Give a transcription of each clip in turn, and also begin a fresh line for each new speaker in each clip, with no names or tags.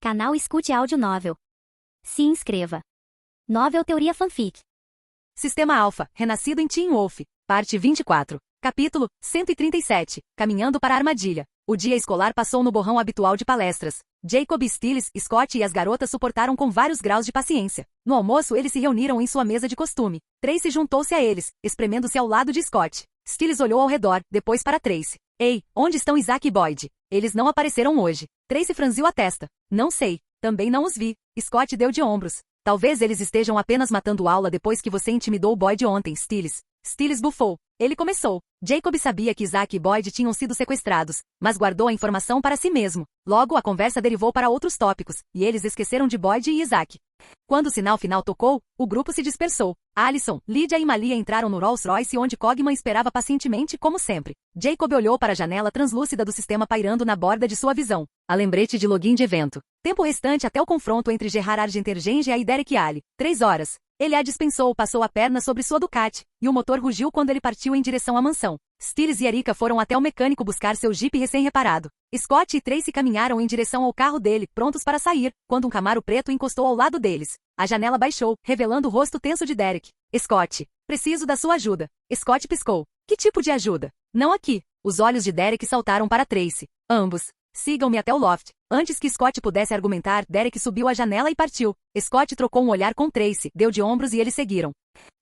Canal Escute Áudio Novel. Se inscreva. Novel Teoria Fanfic.
Sistema Alpha, renascido em Teen Wolf. Parte 24. Capítulo 137. Caminhando para a armadilha. O dia escolar passou no borrão habitual de palestras. Jacob, Stiles, Scott e as garotas suportaram com vários graus de paciência. No almoço, eles se reuniram em sua mesa de costume. Tracy juntou-se a eles, espremendo-se ao lado de Scott. Stiles olhou ao redor, depois para Tracy. Ei, onde estão Isaac e Boyd? Eles não apareceram hoje. Tracy franziu a testa. Não sei. Também não os vi. Scott deu de ombros. Talvez eles estejam apenas matando aula depois que você intimidou Boyd ontem, Stiles. Stiles bufou. Ele começou. Jacob sabia que Isaac e Boyd tinham sido sequestrados, mas guardou a informação para si mesmo. Logo, a conversa derivou para outros tópicos, e eles esqueceram de Boyd e Isaac. Quando o sinal final tocou, o grupo se dispersou. Alison, Lydia e Malia entraram no Rolls-Royce onde Cogman esperava pacientemente, como sempre. Jacob olhou para a janela translúcida do sistema pairando na borda de sua visão. A lembrete de login de evento. Tempo restante até o confronto entre Gerard Argentergenge e Derek Ali. 3 horas. Ele a dispensou, passou a perna sobre sua Ducati, e o motor rugiu quando ele partiu em direção à mansão. Stiles e Erika foram até o mecânico buscar seu Jeep recém-reparado. Scott e Tracy caminharam em direção ao carro dele, prontos para sair, quando um Camaro preto encostou ao lado deles. A janela baixou, revelando o rosto tenso de Derek. Scott, preciso da sua ajuda. Scott piscou. Que tipo de ajuda? Não aqui. Os olhos de Derek saltaram para Tracy. Ambos. Sigam-me até o loft. Antes que Scott pudesse argumentar, Derek subiu a janela e partiu. Scott trocou um olhar com Tracy, deu de ombros e eles seguiram.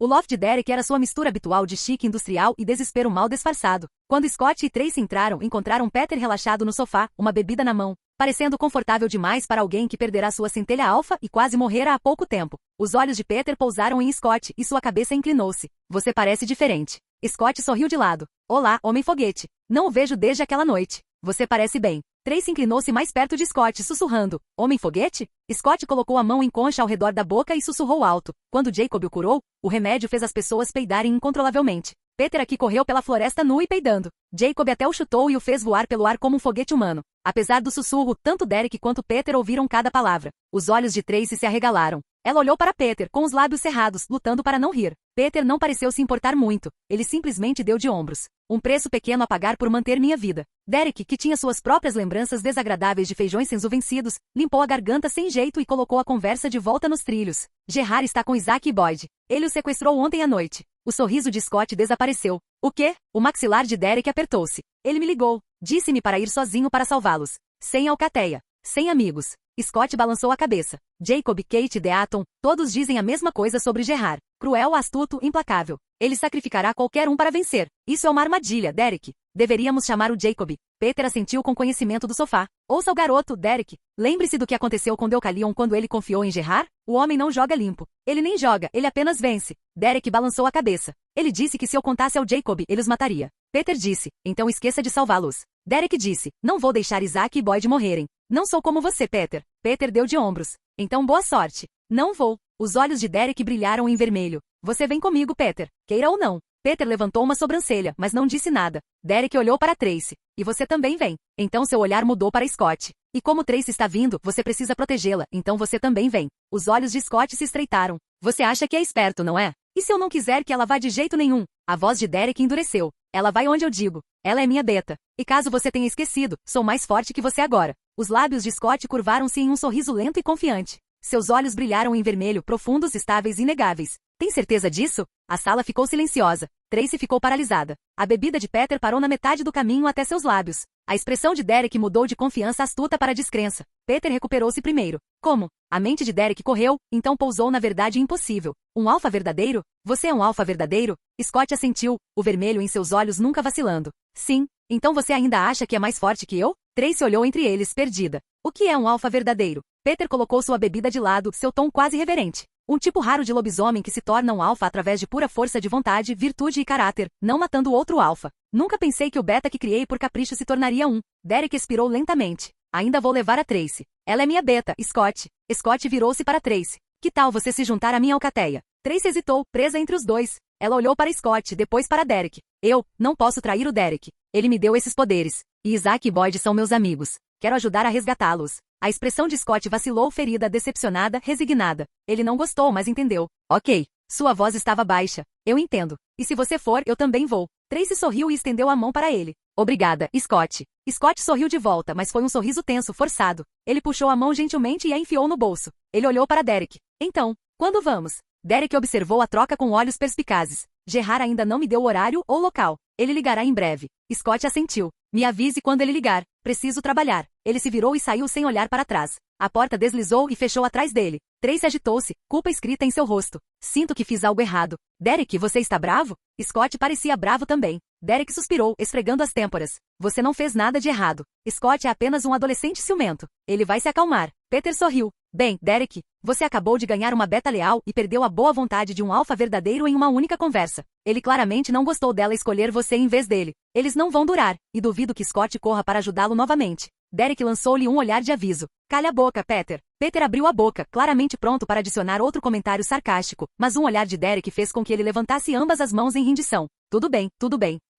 O loft de Derek era sua mistura habitual de chique industrial e desespero mal disfarçado. Quando Scott e Tracy entraram, encontraram Peter relaxado no sofá, uma bebida na mão, parecendo confortável demais para alguém que perderá sua centelha alfa e quase morrera há pouco tempo. Os olhos de Peter pousaram em Scott e sua cabeça inclinou-se. Você parece diferente. Scott sorriu de lado. Olá, homem-foguete. Não o vejo desde aquela noite. Você parece bem. Tracy inclinou-se mais perto de Scott, sussurrando. Homem-foguete? Scott colocou a mão em concha ao redor da boca e sussurrou alto. Quando Jacob o curou, o remédio fez as pessoas peidarem incontrolavelmente. Peter aqui correu pela floresta nu e peidando. Jacob até o chutou e o fez voar pelo ar como um foguete humano. Apesar do sussurro, tanto Derek quanto Peter ouviram cada palavra. Os olhos de Tracy se arregalaram. Ela olhou para Peter, com os lábios cerrados, lutando para não rir. Peter não pareceu se importar muito. Ele simplesmente deu de ombros. Um preço pequeno a pagar por manter minha vida. Derek, que tinha suas próprias lembranças desagradáveis de feijões vencidos, limpou a garganta sem jeito e colocou a conversa de volta nos trilhos. Gerard está com Isaac e Boyd. Ele o sequestrou ontem à noite. O sorriso de Scott desapareceu. O quê? O maxilar de Derek apertou-se. Ele me ligou. Disse-me para ir sozinho para salvá-los. Sem alcateia. Sem amigos. Scott balançou a cabeça. Jacob, Kate e Deaton, todos dizem a mesma coisa sobre Gerard. Cruel, astuto, implacável. Ele sacrificará qualquer um para vencer. Isso é uma armadilha, Derek. Deveríamos chamar o Jacob. Peter assentiu com conhecimento do sofá. Ouça o garoto, Derek. Lembre-se do que aconteceu com Deucalion quando ele confiou em Gerard? O homem não joga limpo. Ele nem joga, ele apenas vence. Derek balançou a cabeça. Ele disse que se eu contasse ao Jacob, ele os mataria. Peter disse, então esqueça de salvá-los. Derek disse, não vou deixar Isaac e Boyd morrerem. Não sou como você, Peter. Peter deu de ombros. Então boa sorte. Não vou. Os olhos de Derek brilharam em vermelho. Você vem comigo, Peter. Queira ou não. Peter levantou uma sobrancelha, mas não disse nada. Derek olhou para Tracy. E você também vem. Então seu olhar mudou para Scott. E como Tracy está vindo, você precisa protegê-la, então você também vem. Os olhos de Scott se estreitaram. Você acha que é esperto, não é? E se eu não quiser que ela vá de jeito nenhum? A voz de Derek endureceu. Ela vai onde eu digo. Ela é minha beta. E caso você tenha esquecido, sou mais forte que você agora. Os lábios de Scott curvaram-se em um sorriso lento e confiante. Seus olhos brilharam em vermelho, profundos, estáveis e inegáveis. Tem certeza disso? A sala ficou silenciosa. Tracy ficou paralisada. A bebida de Peter parou na metade do caminho até seus lábios. A expressão de Derek mudou de confiança astuta para descrença. Peter recuperou-se primeiro. Como? A mente de Derek correu, então pousou na verdade impossível. Um alfa verdadeiro? Você é um alfa verdadeiro? Scott assentiu, o vermelho em seus olhos nunca vacilando. Sim. Então você ainda acha que é mais forte que eu? Tracy olhou entre eles, perdida. O que é um alfa verdadeiro? Peter colocou sua bebida de lado, seu tom quase reverente. Um tipo raro de lobisomem que se torna um alfa através de pura força de vontade, virtude e caráter, não matando outro alfa. Nunca pensei que o beta que criei por capricho se tornaria um. Derek expirou lentamente. Ainda vou levar a Tracy. Ela é minha beta, Scott. Scott virou-se para Tracy. Que tal você se juntar à minha alcateia? Tracy hesitou, presa entre os dois. Ela olhou para Scott, depois para Derek. Eu não posso trair o Derek. Ele me deu esses poderes. E Isaac e Boyd são meus amigos. Quero ajudar a resgatá-los. A expressão de Scott vacilou, ferida, decepcionada, resignada. Ele não gostou, mas entendeu. Ok. Sua voz estava baixa. Eu entendo. E se você for, eu também vou. Tracy sorriu e estendeu a mão para ele. Obrigada, Scott. Scott sorriu de volta, mas foi um sorriso tenso, forçado. Ele puxou a mão gentilmente e a enfiou no bolso. Ele olhou para Derek. Então, quando vamos? Derek observou a troca com olhos perspicazes. Gerard ainda não me deu o horário ou local. Ele ligará em breve. Scott assentiu. Me avise quando ele ligar. Preciso trabalhar. Ele se virou e saiu sem olhar para trás. A porta deslizou e fechou atrás dele. Tracy agitou-se, culpa escrita em seu rosto. Sinto que fiz algo errado. Derek, você está bravo? Scott parecia bravo também. Derek suspirou, esfregando as têmporas. Você não fez nada de errado. Scott é apenas um adolescente ciumento. Ele vai se acalmar. Peter sorriu. Bem, Derek, você acabou de ganhar uma beta leal e perdeu a boa vontade de um alfa verdadeiro em uma única conversa. Ele claramente não gostou dela escolher você em vez dele. Eles não vão durar, e duvido que Scott corra para ajudá-lo novamente. Derek lançou-lhe um olhar de aviso. Calha a boca, Peter. Peter abriu a boca, claramente pronto para adicionar outro comentário sarcástico, mas um olhar de Derek fez com que ele levantasse ambas as mãos em rendição. Tudo bem,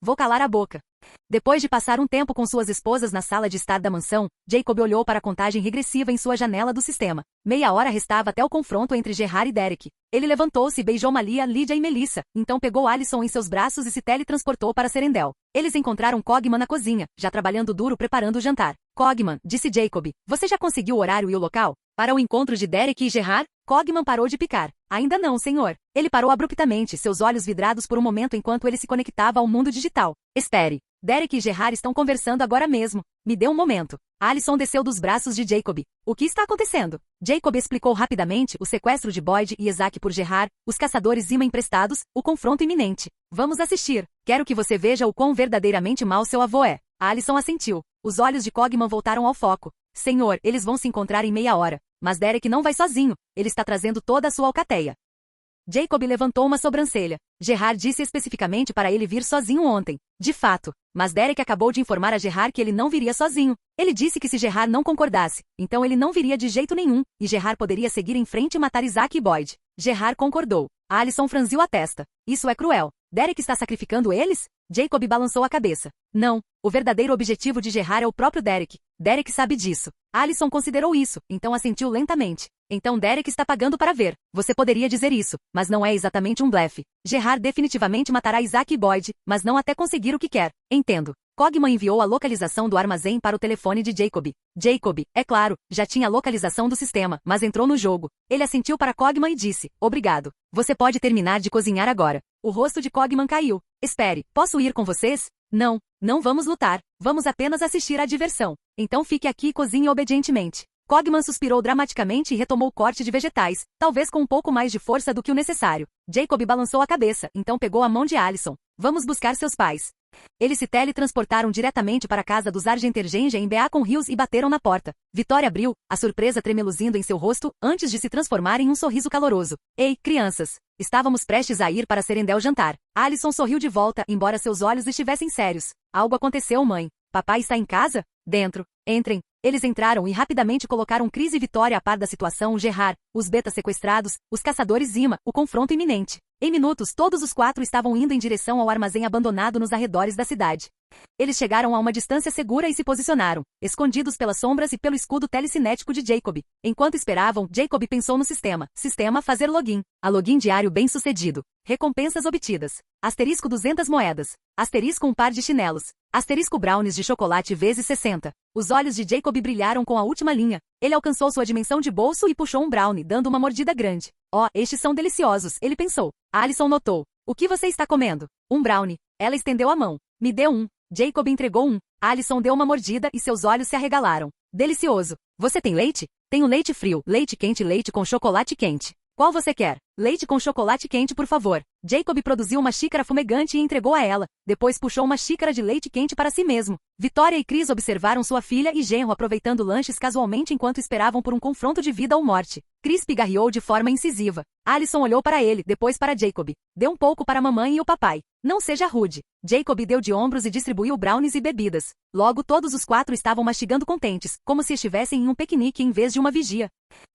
vou calar a boca. Depois de passar um tempo com suas esposas na sala de estar da mansão, Jacob olhou para a contagem regressiva em sua janela do sistema. Meia hora restava até o confronto entre Gerard e Derek. Ele levantou-se e beijou Malia, Lydia e Melissa, então pegou Alison em seus braços e se teletransportou para Serendel. Eles encontraram Cogman na cozinha, já trabalhando duro preparando o jantar. Cogman, disse Jacob, você já conseguiu o horário e o local? Para o encontro de Derek e Gerard, Cogman parou de picar. Ainda não, senhor. Ele parou abruptamente, seus olhos vidrados por um momento enquanto ele se conectava ao mundo digital. Espere. Derek e Gerard estão conversando agora mesmo. Me dê um momento. Alison desceu dos braços de Jacob. O que está acontecendo? Jacob explicou rapidamente o sequestro de Boyd e Isaac por Gerard, os caçadores Zima emprestados, o confronto iminente. Vamos assistir. Quero que você veja o quão verdadeiramente mau seu avô é. Alison assentiu. Os olhos de Cogman voltaram ao foco. Senhor, eles vão se encontrar em meia hora. Mas Derek não vai sozinho. Ele está trazendo toda a sua alcateia. Jacob levantou uma sobrancelha. Gerard disse especificamente para ele vir sozinho ontem. De fato. Mas Derek acabou de informar a Gerard que ele não viria sozinho. Ele disse que se Gerard não concordasse, então ele não viria de jeito nenhum, e Gerard poderia seguir em frente e matar Isaac e Boyd. Gerard concordou. Alison franziu a testa. Isso é cruel. Derek está sacrificando eles? Jacob balançou a cabeça. Não. O verdadeiro objetivo de Gerard é o próprio Derek. Derek sabe disso. Alison considerou isso, então assentiu lentamente. Então Derek está pagando para ver. Você poderia dizer isso, mas não é exatamente um blefe. Gerard definitivamente matará Isaac e Boyd, mas não até conseguir o que quer. Entendo. Cogman enviou a localização do armazém para o telefone de Jacob. Jacob, é claro, já tinha a localização do sistema, mas entrou no jogo. Ele assentiu para Cogman e disse, obrigado. Você pode terminar de cozinhar agora. O rosto de Cogman caiu. Espere, posso ir com vocês? Não, não vamos lutar. Vamos apenas assistir à diversão. Então fique aqui e cozinhe obedientemente. Cogman suspirou dramaticamente e retomou o corte de vegetais, talvez com um pouco mais de força do que o necessário. Jacob balançou a cabeça, então pegou a mão de Alison. Vamos buscar seus pais. Eles se teletransportaram diretamente para a casa dos Argentergenja em Beacon Hills e bateram na porta. Vitória abriu, a surpresa tremeluzindo em seu rosto, antes de se transformar em um sorriso caloroso. Ei, crianças! Estávamos prestes a ir para Serendel jantar. Alison sorriu de volta, embora seus olhos estivessem sérios. Algo aconteceu, mãe. Papai está em casa? Dentro. Entrem. Eles entraram e rapidamente colocaram Chris e Vitória a par da situação, Gerard, os betas sequestrados, os caçadores Zima, o confronto iminente. Em minutos, todos os quatro estavam indo em direção ao armazém abandonado nos arredores da cidade. Eles chegaram a uma distância segura e se posicionaram, escondidos pelas sombras e pelo escudo telecinético de Jacob. Enquanto esperavam, Jacob pensou no sistema. Sistema fazer login. A login diário bem-sucedido. Recompensas obtidas. Asterisco 200 moedas. Asterisco um par de chinelos. Asterisco brownies de chocolate vezes 60. Os olhos de Jacob brilharam com a última linha. Ele alcançou sua dimensão de bolso e puxou um brownie, dando uma mordida grande. Oh, estes são deliciosos, ele pensou. Alison notou. O que você está comendo? Um brownie. Ela estendeu a mão. Me dê um. Jacob entregou um. Alison deu uma mordida e seus olhos se arregalaram. Delicioso. Você tem leite? Tenho leite frio, leite quente e leite com chocolate quente. Qual você quer? Leite com chocolate quente, por favor. Jacob produziu uma xícara fumegante e entregou a ela. Depois puxou uma xícara de leite quente para si mesmo. Vitória e Chris observaram sua filha e genro aproveitando lanches casualmente enquanto esperavam por um confronto de vida ou morte. Chris pigarreou de forma incisiva. Alison olhou para ele, depois para Jacob. Dê um pouco para a mamãe e o papai. Não seja rude. Jacob deu de ombros e distribuiu brownies e bebidas. Logo todos os quatro estavam mastigando contentes, como se estivessem em um piquenique em vez de uma vigia.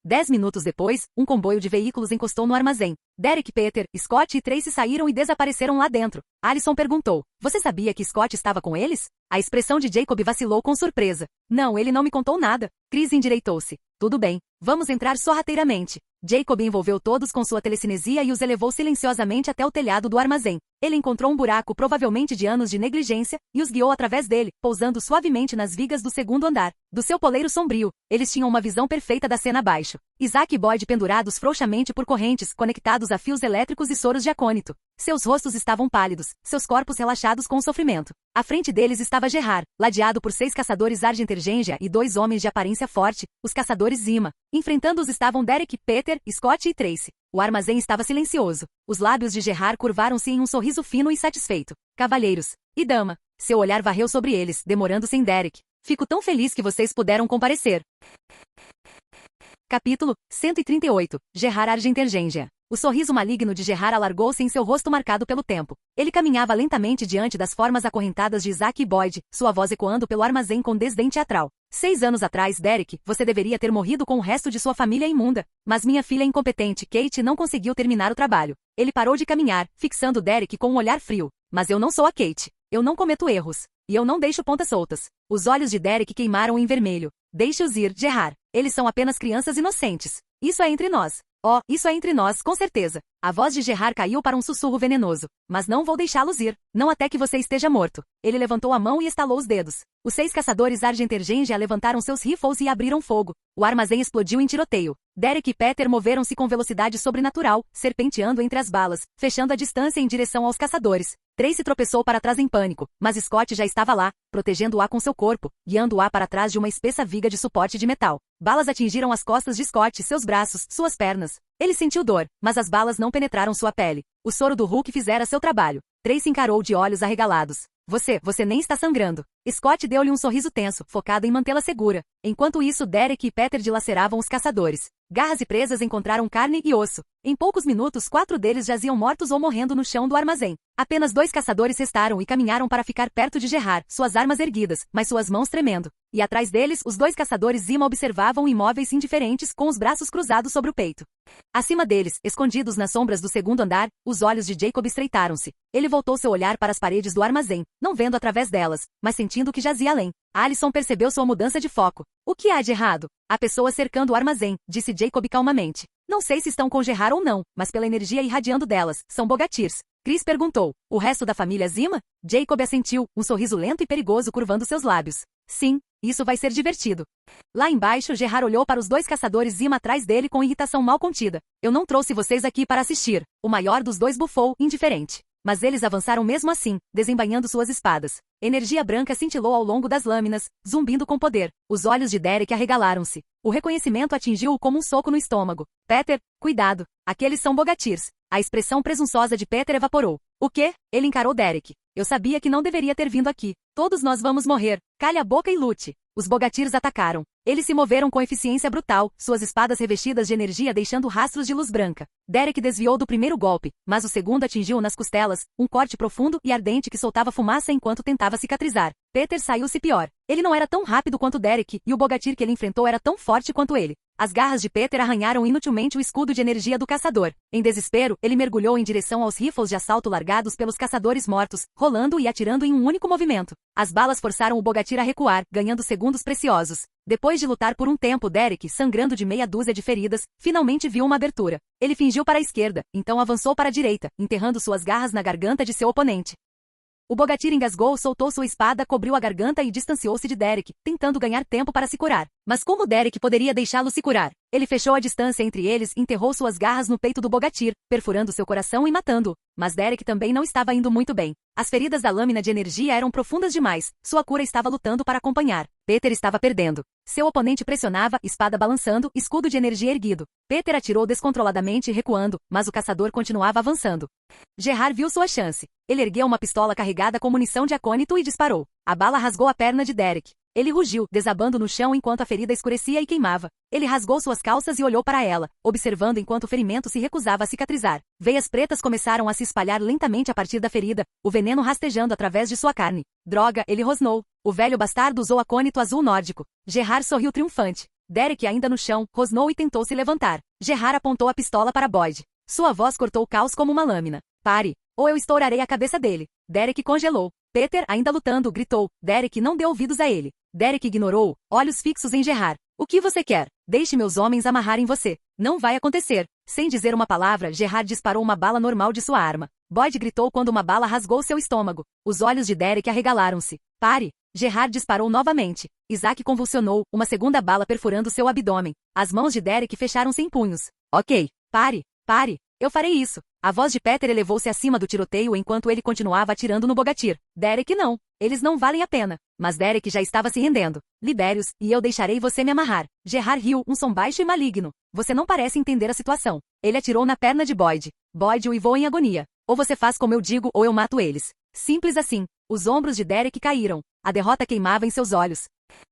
10 minutos depois, um comboio de veículos encostou no armazém. Derek, Peter, Scott e Tracy saíram e desapareceram lá dentro. Alison perguntou, você sabia que Scott estava com eles? A expressão de Jacob vacilou com surpresa. Não, ele não me contou nada. Chris endireitou-se. Tudo bem. Vamos entrar sorrateiramente. Jacob envolveu todos com sua telecinesia e os elevou silenciosamente até o telhado do armazém. Ele encontrou um buraco provavelmente de anos de negligência, e os guiou através dele, pousando suavemente nas vigas do segundo andar. Do seu poleiro sombrio, eles tinham uma visão perfeita da cena abaixo. Isaac e Boyd pendurados frouxamente por correntes, conectados a fios elétricos e soros de acônito. Seus rostos estavam pálidos, seus corpos relaxados com o sofrimento. À frente deles estava Gerard, ladeado por 6 caçadores Argentergengia e 2 homens de aparência forte, os caçadores Zima. Enfrentando-os estavam Derek, Peter, Scott e Tracy. O armazém estava silencioso. Os lábios de Gerard curvaram-se em um sorriso fino e satisfeito. Cavalheiros. E dama. Seu olhar varreu sobre eles, demorando-se em Derek. Fico tão feliz que vocês puderam comparecer. Capítulo 138. Gerard Argentergengia. O sorriso maligno de Gerard alargou-se em seu rosto marcado pelo tempo. Ele caminhava lentamente diante das formas acorrentadas de Isaac e Boyd, sua voz ecoando pelo armazém com desdém teatral. 6 anos atrás, Derek, você deveria ter morrido com o resto de sua família imunda. Mas minha filha incompetente, Kate, não conseguiu terminar o trabalho. Ele parou de caminhar, fixando Derek com um olhar frio. Mas eu não sou a Kate. Eu não cometo erros. E eu não deixo pontas soltas. Os olhos de Derek queimaram em vermelho. Deixe-os ir, Gerard. Eles são apenas crianças inocentes. Isso é entre nós. Oh, isso é entre nós, com certeza. A voz de Gerard caiu para um sussurro venenoso. Mas não vou deixá-los ir. Não até que você esteja morto. Ele levantou a mão e estalou os dedos. Os 6 caçadores Argentergengia levantaram seus rifles e abriram fogo. O armazém explodiu em tiroteio. Derek e Peter moveram-se com velocidade sobrenatural, serpenteando entre as balas, fechando a distância em direção aos caçadores. Tracy tropeçou para trás em pânico, mas Scott já estava lá, protegendo-a com seu corpo, guiando-a para trás de uma espessa viga de suporte de metal. Balas atingiram as costas de Scott, seus braços, suas pernas. Ele sentiu dor, mas as balas não penetraram sua pele. O soro do Hulk fizera seu trabalho. Tracy encarou de olhos arregalados. Você nem está sangrando. Scott deu-lhe um sorriso tenso, focado em mantê-la segura. Enquanto isso, Derek e Peter dilaceravam os caçadores. Garras e presas encontraram carne e osso. Em poucos minutos, 4 deles jaziam mortos ou morrendo no chão do armazém. Apenas 2 caçadores restaram e caminharam para ficar perto de Gerard, suas armas erguidas, mas suas mãos tremendo. E atrás deles, os 2 caçadores Zima observavam imóveis indiferentes, com os braços cruzados sobre o peito. Acima deles, escondidos nas sombras do segundo andar, os olhos de Jacob estreitaram-se. Ele voltou seu olhar para as paredes do armazém, não vendo através delas, mas sentindo que jazia além. Alison percebeu sua mudança de foco. O que há de errado? Há pessoas cercando o armazém, disse Jacob calmamente. Não sei se estão com Gerard ou não, mas pela energia irradiando delas, são bogatirs. Chris perguntou. O resto da família Zima? Jacob assentiu, um sorriso lento e perigoso curvando seus lábios. Sim, isso vai ser divertido. Lá embaixo, Gerard olhou para os 2 caçadores Zima atrás dele com irritação mal contida. Eu não trouxe vocês aqui para assistir. O maior dos 2 bufou, indiferente. Mas eles avançaram mesmo assim, desembainhando suas espadas. Energia branca cintilou ao longo das lâminas, zumbindo com poder. Os olhos de Derek arregalaram-se. O reconhecimento atingiu-o como um soco no estômago. Peter, cuidado. Aqueles são bogatirs. A expressão presunçosa de Peter evaporou. O quê? Ele encarou Derek. Eu sabia que não deveria ter vindo aqui. Todos nós vamos morrer. Calhe a boca e lute. Os bogatirs atacaram. Eles se moveram com eficiência brutal, suas espadas revestidas de energia deixando rastros de luz branca. Derek desviou do primeiro golpe, mas o segundo atingiu nas costelas, um corte profundo e ardente que soltava fumaça enquanto tentava cicatrizar. Peter saiu-se pior. Ele não era tão rápido quanto Derek, e o bogatir que ele enfrentou era tão forte quanto ele. As garras de Peter arranharam inutilmente o escudo de energia do caçador. Em desespero, ele mergulhou em direção aos rifles de assalto largados pelos caçadores mortos, rolando e atirando em um único movimento. As balas forçaram o bogatir a recuar, ganhando segundos preciosos. Depois de lutar por um tempo, Derek, sangrando de meia dúzia de feridas, finalmente viu uma abertura. Ele fingiu para a esquerda, então avançou para a direita, enterrando suas garras na garganta de seu oponente. O bogatir engasgou, soltou sua espada, cobriu a garganta e distanciou-se de Derek, tentando ganhar tempo para se curar. Mas como Derek poderia deixá-lo se curar? Ele fechou a distância entre eles e enterrou suas garras no peito do bogatir, perfurando seu coração e matando-o. Mas Derek também não estava indo muito bem. As feridas da lâmina de energia eram profundas demais, sua cura estava lutando para acompanhar. Peter estava perdendo. Seu oponente pressionava, espada balançando, escudo de energia erguido. Peter atirou descontroladamente, recuando, mas o caçador continuava avançando. Gerard viu sua chance. Ele ergueu uma pistola carregada com munição de acônito e disparou. A bala rasgou a perna de Derek. Ele rugiu, desabando no chão enquanto a ferida escurecia e queimava. Ele rasgou suas calças e olhou para ela, observando enquanto o ferimento se recusava a cicatrizar. Veias pretas começaram a se espalhar lentamente a partir da ferida, o veneno rastejando através de sua carne. Droga, ele rosnou. O velho bastardo usou acônito azul nórdico. Gerard sorriu triunfante. Derek, ainda no chão, rosnou e tentou se levantar. Gerard apontou a pistola para Boyd. Sua voz cortou o caos como uma lâmina. Pare, ou eu estourarei a cabeça dele. Derek congelou. Peter, ainda lutando, gritou. Derek não deu ouvidos a ele. Derek ignorou, olhos fixos em Gerard. O que você quer? Deixe meus homens amarrarem você. Não vai acontecer. Sem dizer uma palavra, Gerard disparou uma bala normal de sua arma. Boyd gritou quando uma bala rasgou seu estômago. Os olhos de Derek arregalaram-se. Pare! Gerard disparou novamente. Isaac convulsionou, uma segunda bala perfurando seu abdômen. As mãos de Derek fecharam-se em punhos. Ok. Pare! Pare! Eu farei isso. A voz de Peter elevou-se acima do tiroteio enquanto ele continuava atirando no Bogatyr. Derek não. Eles não valem a pena. Mas Derek já estava se rendendo. Libérios, e eu deixarei você me amarrar. Gerard riu, um som baixo e maligno. Você não parece entender a situação. Ele atirou na perna de Boyd. Boyd uivou em agonia. Ou você faz como eu digo ou eu mato eles. Simples assim. Os ombros de Derek caíram. A derrota queimava em seus olhos.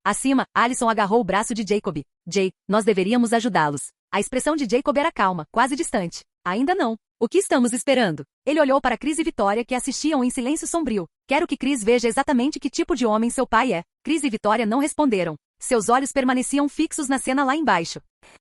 Acima, Alison agarrou o braço de Jacob. Jay, nós deveríamos ajudá-los. A expressão de Jacob era calma, quase distante. Ainda não. O que estamos esperando? Ele olhou para Chris e Vitória que assistiam em silêncio sombrio. Quero que Chris veja exatamente que tipo de homem seu pai é. Chris e Vitória não responderam. Seus olhos permaneciam fixos na cena lá embaixo.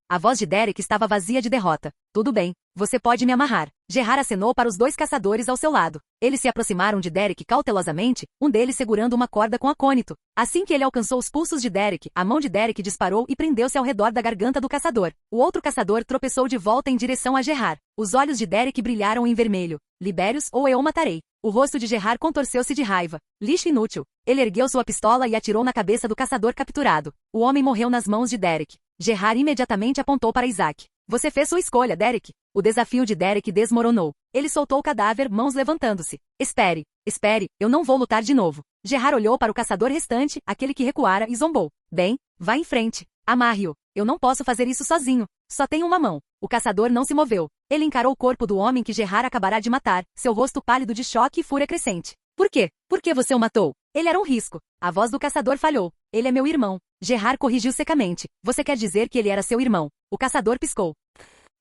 A voz de Derek estava vazia de derrota. Tudo bem, você pode me amarrar. Gerard acenou para os dois caçadores ao seu lado. Eles se aproximaram de Derek cautelosamente, um deles segurando uma corda com acônito. Assim que ele alcançou os pulsos de Derek, a mão de Derek disparou e prendeu-se ao redor da garganta do caçador. O outro caçador tropeçou de volta em direção a Gerard. Os olhos de Derek brilharam em vermelho. Libérios ou eu o matarei. O rosto de Gerard contorceu-se de raiva. Lixo inútil. Ele ergueu sua pistola e atirou na cabeça do caçador capturado. O homem morreu nas mãos de Derek. Gerard imediatamente apontou para Isaac. Você fez sua escolha, Derek. O desafio de Derek desmoronou. Ele soltou o cadáver, mãos levantando-se. Espere, espere, eu não vou lutar de novo. Gerard olhou para o caçador restante, aquele que recuara, e zombou. Bem, vá em frente. Amarre-o. Eu não posso fazer isso sozinho. Só tenho uma mão. O caçador não se moveu. Ele encarou o corpo do homem que Gerard acabará de matar, seu rosto pálido de choque e fúria crescente. Por quê? Por que você o matou? Ele era um risco. A voz do caçador falhou. Ele é meu irmão. Gerard corrigiu secamente. Você quer dizer que ele era seu irmão? O caçador piscou.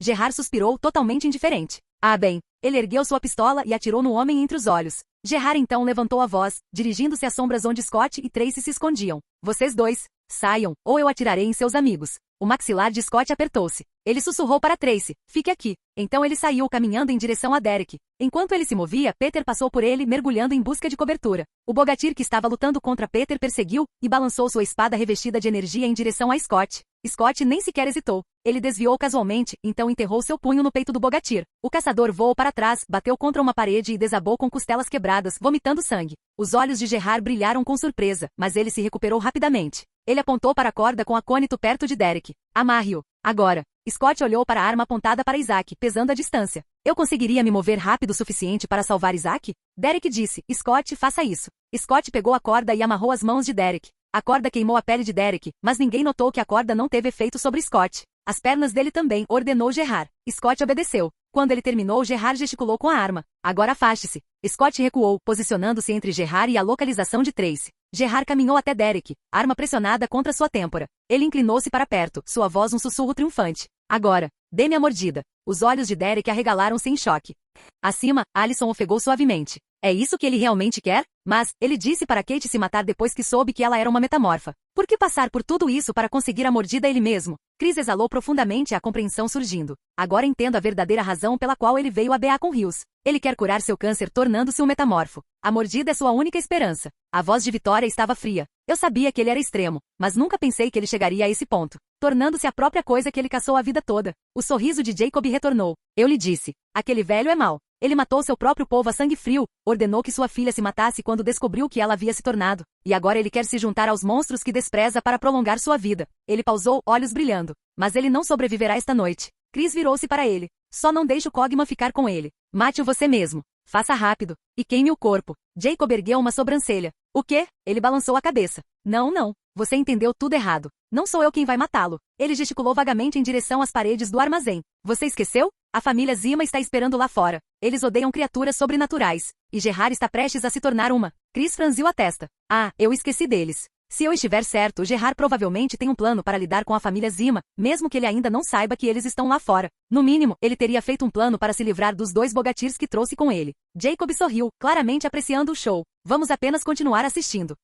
Gerard suspirou, totalmente indiferente. Ah, bem. Ele ergueu sua pistola e atirou no homem entre os olhos. Gerard então levantou a voz, dirigindo-se às sombras onde Scott e Tracy se escondiam. Vocês dois, saiam, ou eu atirarei em seus amigos. O maxilar de Scott apertou-se. Ele sussurrou para Tracy. Fique aqui. Então ele saiu caminhando em direção a Derek. Enquanto ele se movia, Peter passou por ele, mergulhando em busca de cobertura. O Bogatyr que estava lutando contra Peter perseguiu e balançou sua espada revestida de energia em direção a Scott. Scott nem sequer hesitou. Ele desviou casualmente, então enterrou seu punho no peito do Bogatyr. O caçador voou para trás, bateu contra uma parede e desabou com costelas quebradas, vomitando sangue. Os olhos de Gerard brilharam com surpresa, mas ele se recuperou rapidamente. Ele apontou para a corda com acônito perto de Derek. Amarre-o. Agora. Scott olhou para a arma apontada para Isaac, pesando a distância. Eu conseguiria me mover rápido o suficiente para salvar Isaac? Derek disse. Scott, faça isso. Scott pegou a corda e amarrou as mãos de Derek. A corda queimou a pele de Derek, mas ninguém notou que a corda não teve efeito sobre Scott. As pernas dele também, ordenou Gerard. Scott obedeceu. Quando ele terminou, Gerard gesticulou com a arma. Agora afaste-se. Scott recuou, posicionando-se entre Gerard e a localização de Tracy. Gerard caminhou até Derek, arma pressionada contra sua têmpora. Ele inclinou-se para perto, sua voz um sussurro triunfante. Agora, dê-me a mordida. Os olhos de Derek arregalaram-se em choque. Acima, Alison ofegou suavemente. É isso que ele realmente quer? Mas, ele disse para Kate se matar depois que soube que ela era uma metamorfa. Por que passar por tudo isso para conseguir a mordida ele mesmo? Chris exalou profundamente, a compreensão surgindo. Agora entendo a verdadeira razão pela qual ele veio a BA com Rios. Ele quer curar seu câncer tornando-se um metamorfo. A mordida é sua única esperança. A voz de Vitória estava fria. Eu sabia que ele era extremo, mas nunca pensei que ele chegaria a esse ponto, tornando-se a própria coisa que ele caçou a vida toda. O sorriso de Jacob retornou. Eu lhe disse. Aquele velho é mau. Ele matou seu próprio povo a sangue frio, ordenou que sua filha se matasse quando descobriu que ela havia se tornado. E agora ele quer se juntar aos monstros que despreza para prolongar sua vida. Ele pausou, olhos brilhando. Mas ele não sobreviverá esta noite. Chris virou-se para ele. Só não deixe o Cogman ficar com ele. Mate-o você mesmo. Faça rápido. E queime o corpo. Jacob ergueu uma sobrancelha. O quê? Ele balançou a cabeça. Não, não. Você entendeu tudo errado. Não sou eu quem vai matá-lo. Ele gesticulou vagamente em direção às paredes do armazém. Você esqueceu? A família Zima está esperando lá fora. Eles odeiam criaturas sobrenaturais. E Gerard está prestes a se tornar uma. Chris franziu a testa. Ah, eu esqueci deles. Se eu estiver certo, Gerard provavelmente tem um plano para lidar com a família Zima, mesmo que ele ainda não saiba que eles estão lá fora. No mínimo, ele teria feito um plano para se livrar dos dois Bogatyrs que trouxe com ele. Jacob sorriu, claramente apreciando o show. Vamos apenas continuar assistindo.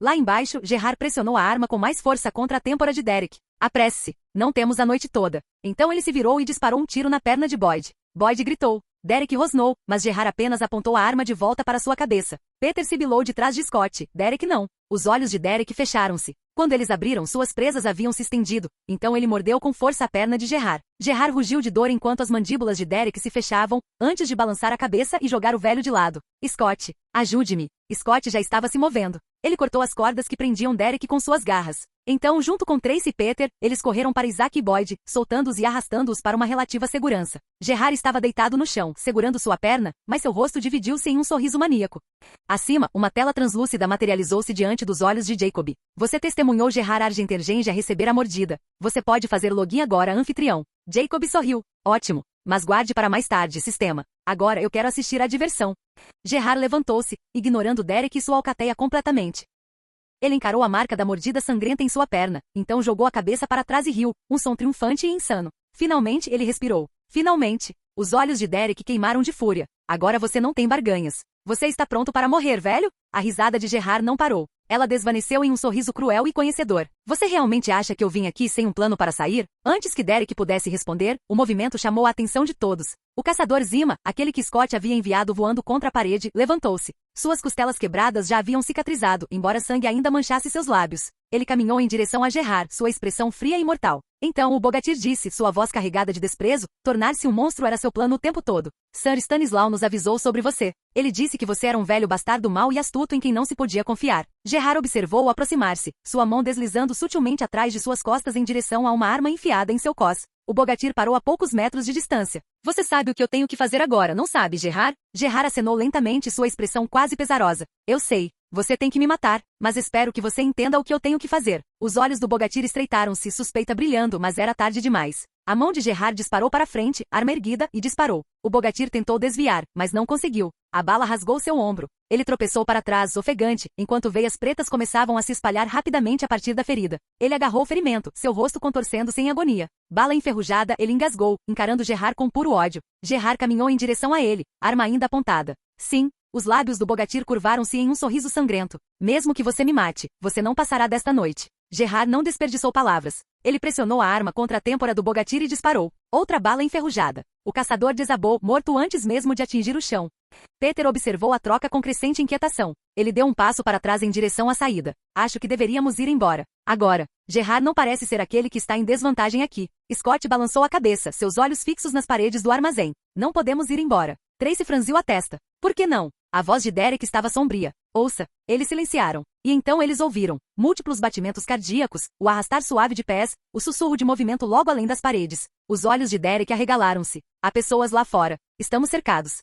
Lá embaixo, Gerard pressionou a arma com mais força contra a têmpora de Derek. Apresse-se. Não temos a noite toda. Então ele se virou e disparou um tiro na perna de Boyd. Boyd gritou. Derek rosnou, mas Gerard apenas apontou a arma de volta para sua cabeça. Peter sibilou de trás de Scott. Derek não. Os olhos de Derek fecharam-se. Quando eles abriram, suas presas haviam se estendido, então ele mordeu com força a perna de Gerard. Gerard rugiu de dor enquanto as mandíbulas de Derek se fechavam, antes de balançar a cabeça e jogar o velho de lado. Scott, ajude-me. Scott já estava se movendo. Ele cortou as cordas que prendiam Derek com suas garras. Então, junto com Tracy e Peter, eles correram para Isaac e Boyd, soltando-os e arrastando-os para uma relativa segurança. Gerard estava deitado no chão, segurando sua perna, mas seu rosto dividiu-se em um sorriso maníaco. Acima, uma tela translúcida materializou-se diante dos olhos de Jacob. Você testemunhou Gerard Argentergenge a receber a mordida. Você pode fazer login agora, anfitrião. Jacob sorriu. Ótimo. Mas guarde para mais tarde, sistema. Agora eu quero assistir à diversão. Gerard levantou-se, ignorando Derek e sua alcateia completamente. Ele encarou a marca da mordida sangrenta em sua perna, então jogou a cabeça para trás e riu, um som triunfante e insano. Finalmente ele respirou. Finalmente. Os olhos de Derek queimaram de fúria. Agora você não tem barganhas. Você está pronto para morrer, velho? A risada de Gerard não parou. Ela desvaneceu em um sorriso cruel e conhecedor. Você realmente acha que eu vim aqui sem um plano para sair? Antes que Derek pudesse responder, o movimento chamou a atenção de todos. O caçador Zima, aquele que Scott havia enviado voando contra a parede, levantou-se. Suas costelas quebradas já haviam cicatrizado, embora sangue ainda manchasse seus lábios. Ele caminhou em direção a Gerard, sua expressão fria e mortal. Então o Bogatyr disse, sua voz carregada de desprezo, tornar-se um monstro era seu plano o tempo todo. Sir Stanislaw nos avisou sobre você. Ele disse que você era um velho bastardo mau e astuto em quem não se podia confiar. Gerard observou-o aproximar-se, sua mão deslizando sutilmente atrás de suas costas em direção a uma arma enfiada em seu cós. O Bogatyr parou a poucos metros de distância. Você sabe o que eu tenho que fazer agora, não sabe, Gerard? Gerard acenou lentamente, sua expressão quase pesarosa. Eu sei. Você tem que me matar, mas espero que você entenda o que eu tenho que fazer. Os olhos do Bogatyr estreitaram-se, suspeita brilhando, mas era tarde demais. A mão de Gerard disparou para frente, arma erguida, e disparou. O Bogatyr tentou desviar, mas não conseguiu. A bala rasgou seu ombro. Ele tropeçou para trás, ofegante, enquanto veias pretas começavam a se espalhar rapidamente a partir da ferida. Ele agarrou o ferimento, seu rosto contorcendo-se em agonia. Bala enferrujada, ele engasgou, encarando Gerard com puro ódio. Gerard caminhou em direção a ele, arma ainda apontada. Sim. Os lábios do Bogatyr curvaram-se em um sorriso sangrento. Mesmo que você me mate, você não passará desta noite. Gerard não desperdiçou palavras. Ele pressionou a arma contra a têmpora do Bogatyr e disparou. Outra bala enferrujada. O caçador desabou, morto antes mesmo de atingir o chão. Peter observou a troca com crescente inquietação. Ele deu um passo para trás em direção à saída. Acho que deveríamos ir embora. Agora. Gerard não parece ser aquele que está em desvantagem aqui. Scott balançou a cabeça, seus olhos fixos nas paredes do armazém. Não podemos ir embora. Tracy franziu a testa. Por que não? A voz de Derek estava sombria. Ouça. Eles silenciaram. E então eles ouviram. Múltiplos batimentos cardíacos, o arrastar suave de pés, o sussurro de movimento logo além das paredes. Os olhos de Derek arregalaram-se. Há pessoas lá fora. Estamos cercados.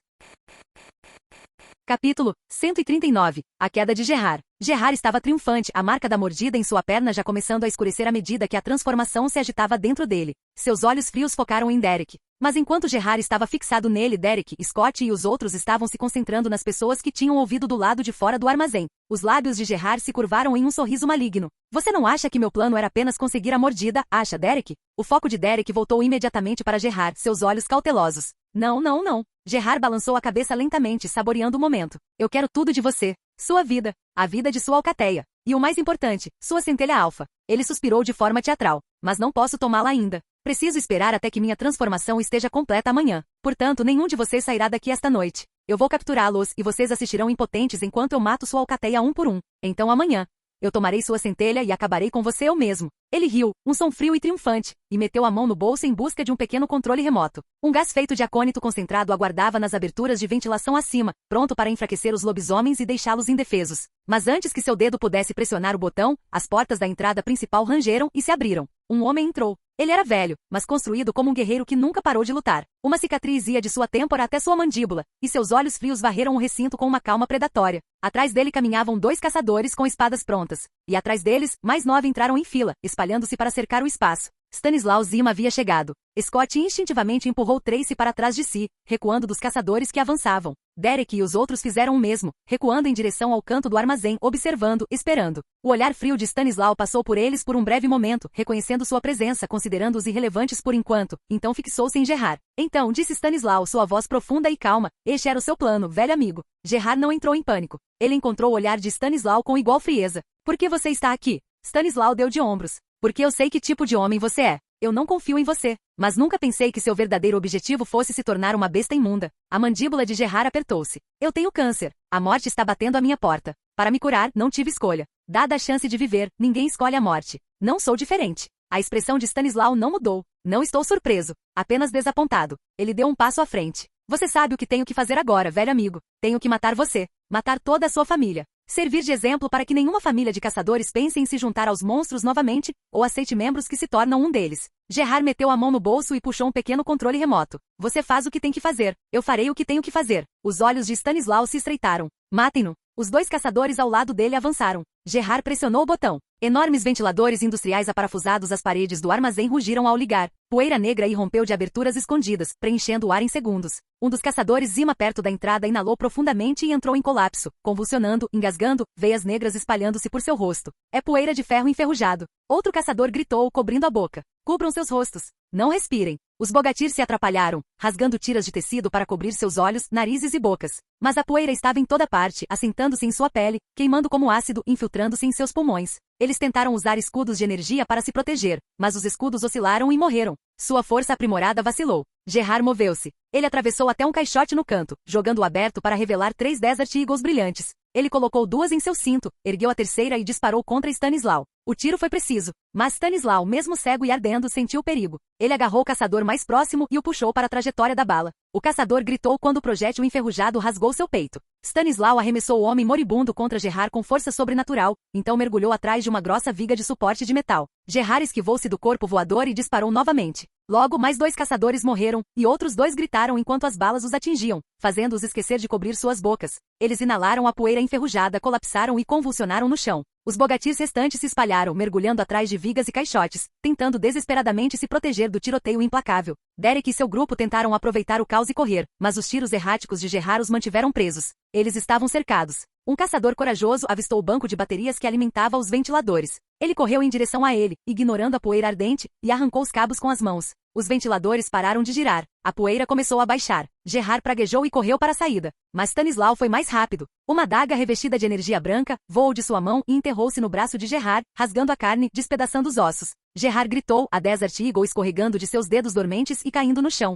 Capítulo 139. A queda de Gerard. Gerard estava triunfante, a marca da mordida em sua perna já começando a escurecer à medida que a transformação se agitava dentro dele. Seus olhos frios focaram em Derek. Mas enquanto Gerard estava fixado nele, Derek, Scott e os outros estavam se concentrando nas pessoas que tinham ouvido do lado de fora do armazém. Os lábios de Gerard se curvaram em um sorriso maligno. Você não acha que meu plano era apenas conseguir a mordida, acha, Derek? O foco de Derek voltou imediatamente para Gerard, seus olhos cautelosos. Não, não, não. Gerard balançou a cabeça lentamente, saboreando o momento. Eu quero tudo de você. Sua vida. A vida de sua alcateia. E o mais importante, sua centelha alfa. Ele suspirou de forma teatral. Mas não posso tomá-la ainda. Preciso esperar até que minha transformação esteja completa amanhã. Portanto, nenhum de vocês sairá daqui esta noite. Eu vou capturá-los e vocês assistirão impotentes enquanto eu mato sua alcateia um por um. Então amanhã, eu tomarei sua centelha e acabarei com você eu mesmo. Ele riu, um som frio e triunfante, e meteu a mão no bolso em busca de um pequeno controle remoto. Um gás feito de acônito concentrado aguardava nas aberturas de ventilação acima, pronto para enfraquecer os lobisomens e deixá-los indefesos. Mas antes que seu dedo pudesse pressionar o botão, as portas da entrada principal rangeram e se abriram. Um homem entrou. Ele era velho, mas construído como um guerreiro que nunca parou de lutar. Uma cicatriz ia de sua têmpora até sua mandíbula, e seus olhos frios varreram o recinto com uma calma predatória. Atrás dele caminhavam 2 caçadores com espadas prontas. E atrás deles, mais 9 entraram em fila, espalhando-se para cercar o espaço. Stanislaw Zima havia chegado. Scott instintivamente empurrou Tracy para trás de si, recuando dos caçadores que avançavam. Derek e os outros fizeram o mesmo, recuando em direção ao canto do armazém, observando, esperando. O olhar frio de Stanislaw passou por eles por um breve momento, reconhecendo sua presença, considerando-os irrelevantes por enquanto, então fixou-se em Gerard. Então, disse Stanislaw, sua voz profunda e calma, este era o seu plano, velho amigo. Gerard não entrou em pânico. Ele encontrou o olhar de Stanislaw com igual frieza. Por que você está aqui? Stanislaw deu de ombros. Porque eu sei que tipo de homem você é. Eu não confio em você. Mas nunca pensei que seu verdadeiro objetivo fosse se tornar uma besta imunda. A mandíbula de Gerard apertou-se. Eu tenho câncer. A morte está batendo à minha porta. Para me curar, não tive escolha. Dada a chance de viver, ninguém escolhe a morte. Não sou diferente. A expressão de Stanislau não mudou. Não estou surpreso, apenas desapontado. Ele deu um passo à frente. Você sabe o que tenho que fazer agora, velho amigo. Tenho que matar você. Matar toda a sua família. Servir de exemplo para que nenhuma família de caçadores pense em se juntar aos monstros novamente, ou aceite membros que se tornam um deles. Gerard meteu a mão no bolso e puxou um pequeno controle remoto. Você faz o que tem que fazer. Eu farei o que tenho que fazer. Os olhos de Stanislau se estreitaram. Matem-no. Os dois caçadores ao lado dele avançaram. Gerard pressionou o botão. Enormes ventiladores industriais aparafusados às paredes do armazém rugiram ao ligar. Poeira negra irrompeu de aberturas escondidas, preenchendo o ar em segundos. Um dos caçadores zima perto da entrada inalou profundamente e entrou em colapso, convulsionando, engasgando, veias negras espalhando-se por seu rosto. É poeira de ferro enferrujado. Outro caçador gritou, cobrindo a boca. Cubram seus rostos. Não respirem. Os Bogatyrs se atrapalharam, rasgando tiras de tecido para cobrir seus olhos, narizes e bocas. Mas a poeira estava em toda parte, assentando-se em sua pele, queimando como ácido, infiltrando-se em seus pulmões. Eles tentaram usar escudos de energia para se proteger, mas os escudos oscilaram e morreram. Sua força aprimorada vacilou. Gerard moveu-se. Ele atravessou até um caixote no canto, jogando-o aberto para revelar 3 Desert Eagles brilhantes. Ele colocou 2 em seu cinto, ergueu a terceira e disparou contra Stanislau. O tiro foi preciso, mas Stanislau, mesmo cego e ardendo, sentiu o perigo. Ele agarrou o caçador mais próximo e o puxou para a trajetória da bala. O caçador gritou quando o projétil enferrujado rasgou seu peito. Stanislau arremessou o homem moribundo contra Gerard com força sobrenatural, então mergulhou atrás de uma grossa viga de suporte de metal. Gerard esquivou-se do corpo voador e disparou novamente. Logo, mais 2 caçadores morreram, e outros 2 gritaram enquanto as balas os atingiam, fazendo-os esquecer de cobrir suas bocas. Eles inalaram a poeira enferrujada, colapsaram e convulsionaram no chão. Os Bogatyrs restantes se espalharam, mergulhando atrás de vigas e caixotes, tentando desesperadamente se proteger do tiroteio implacável. Derek e seu grupo tentaram aproveitar o caos e correr, mas os tiros erráticos de Gerard os mantiveram presos. Eles estavam cercados. Um caçador corajoso avistou o banco de baterias que alimentava os ventiladores. Ele correu em direção a ele, ignorando a poeira ardente, e arrancou os cabos com as mãos. Os ventiladores pararam de girar. A poeira começou a baixar. Gerard praguejou e correu para a saída. Mas Stanislau foi mais rápido. Uma adaga revestida de energia branca voou de sua mão e enterrou-se no braço de Gerard, rasgando a carne, despedaçando os ossos. Gerard gritou, a Desert Eagle escorregando de seus dedos dormentes e caindo no chão.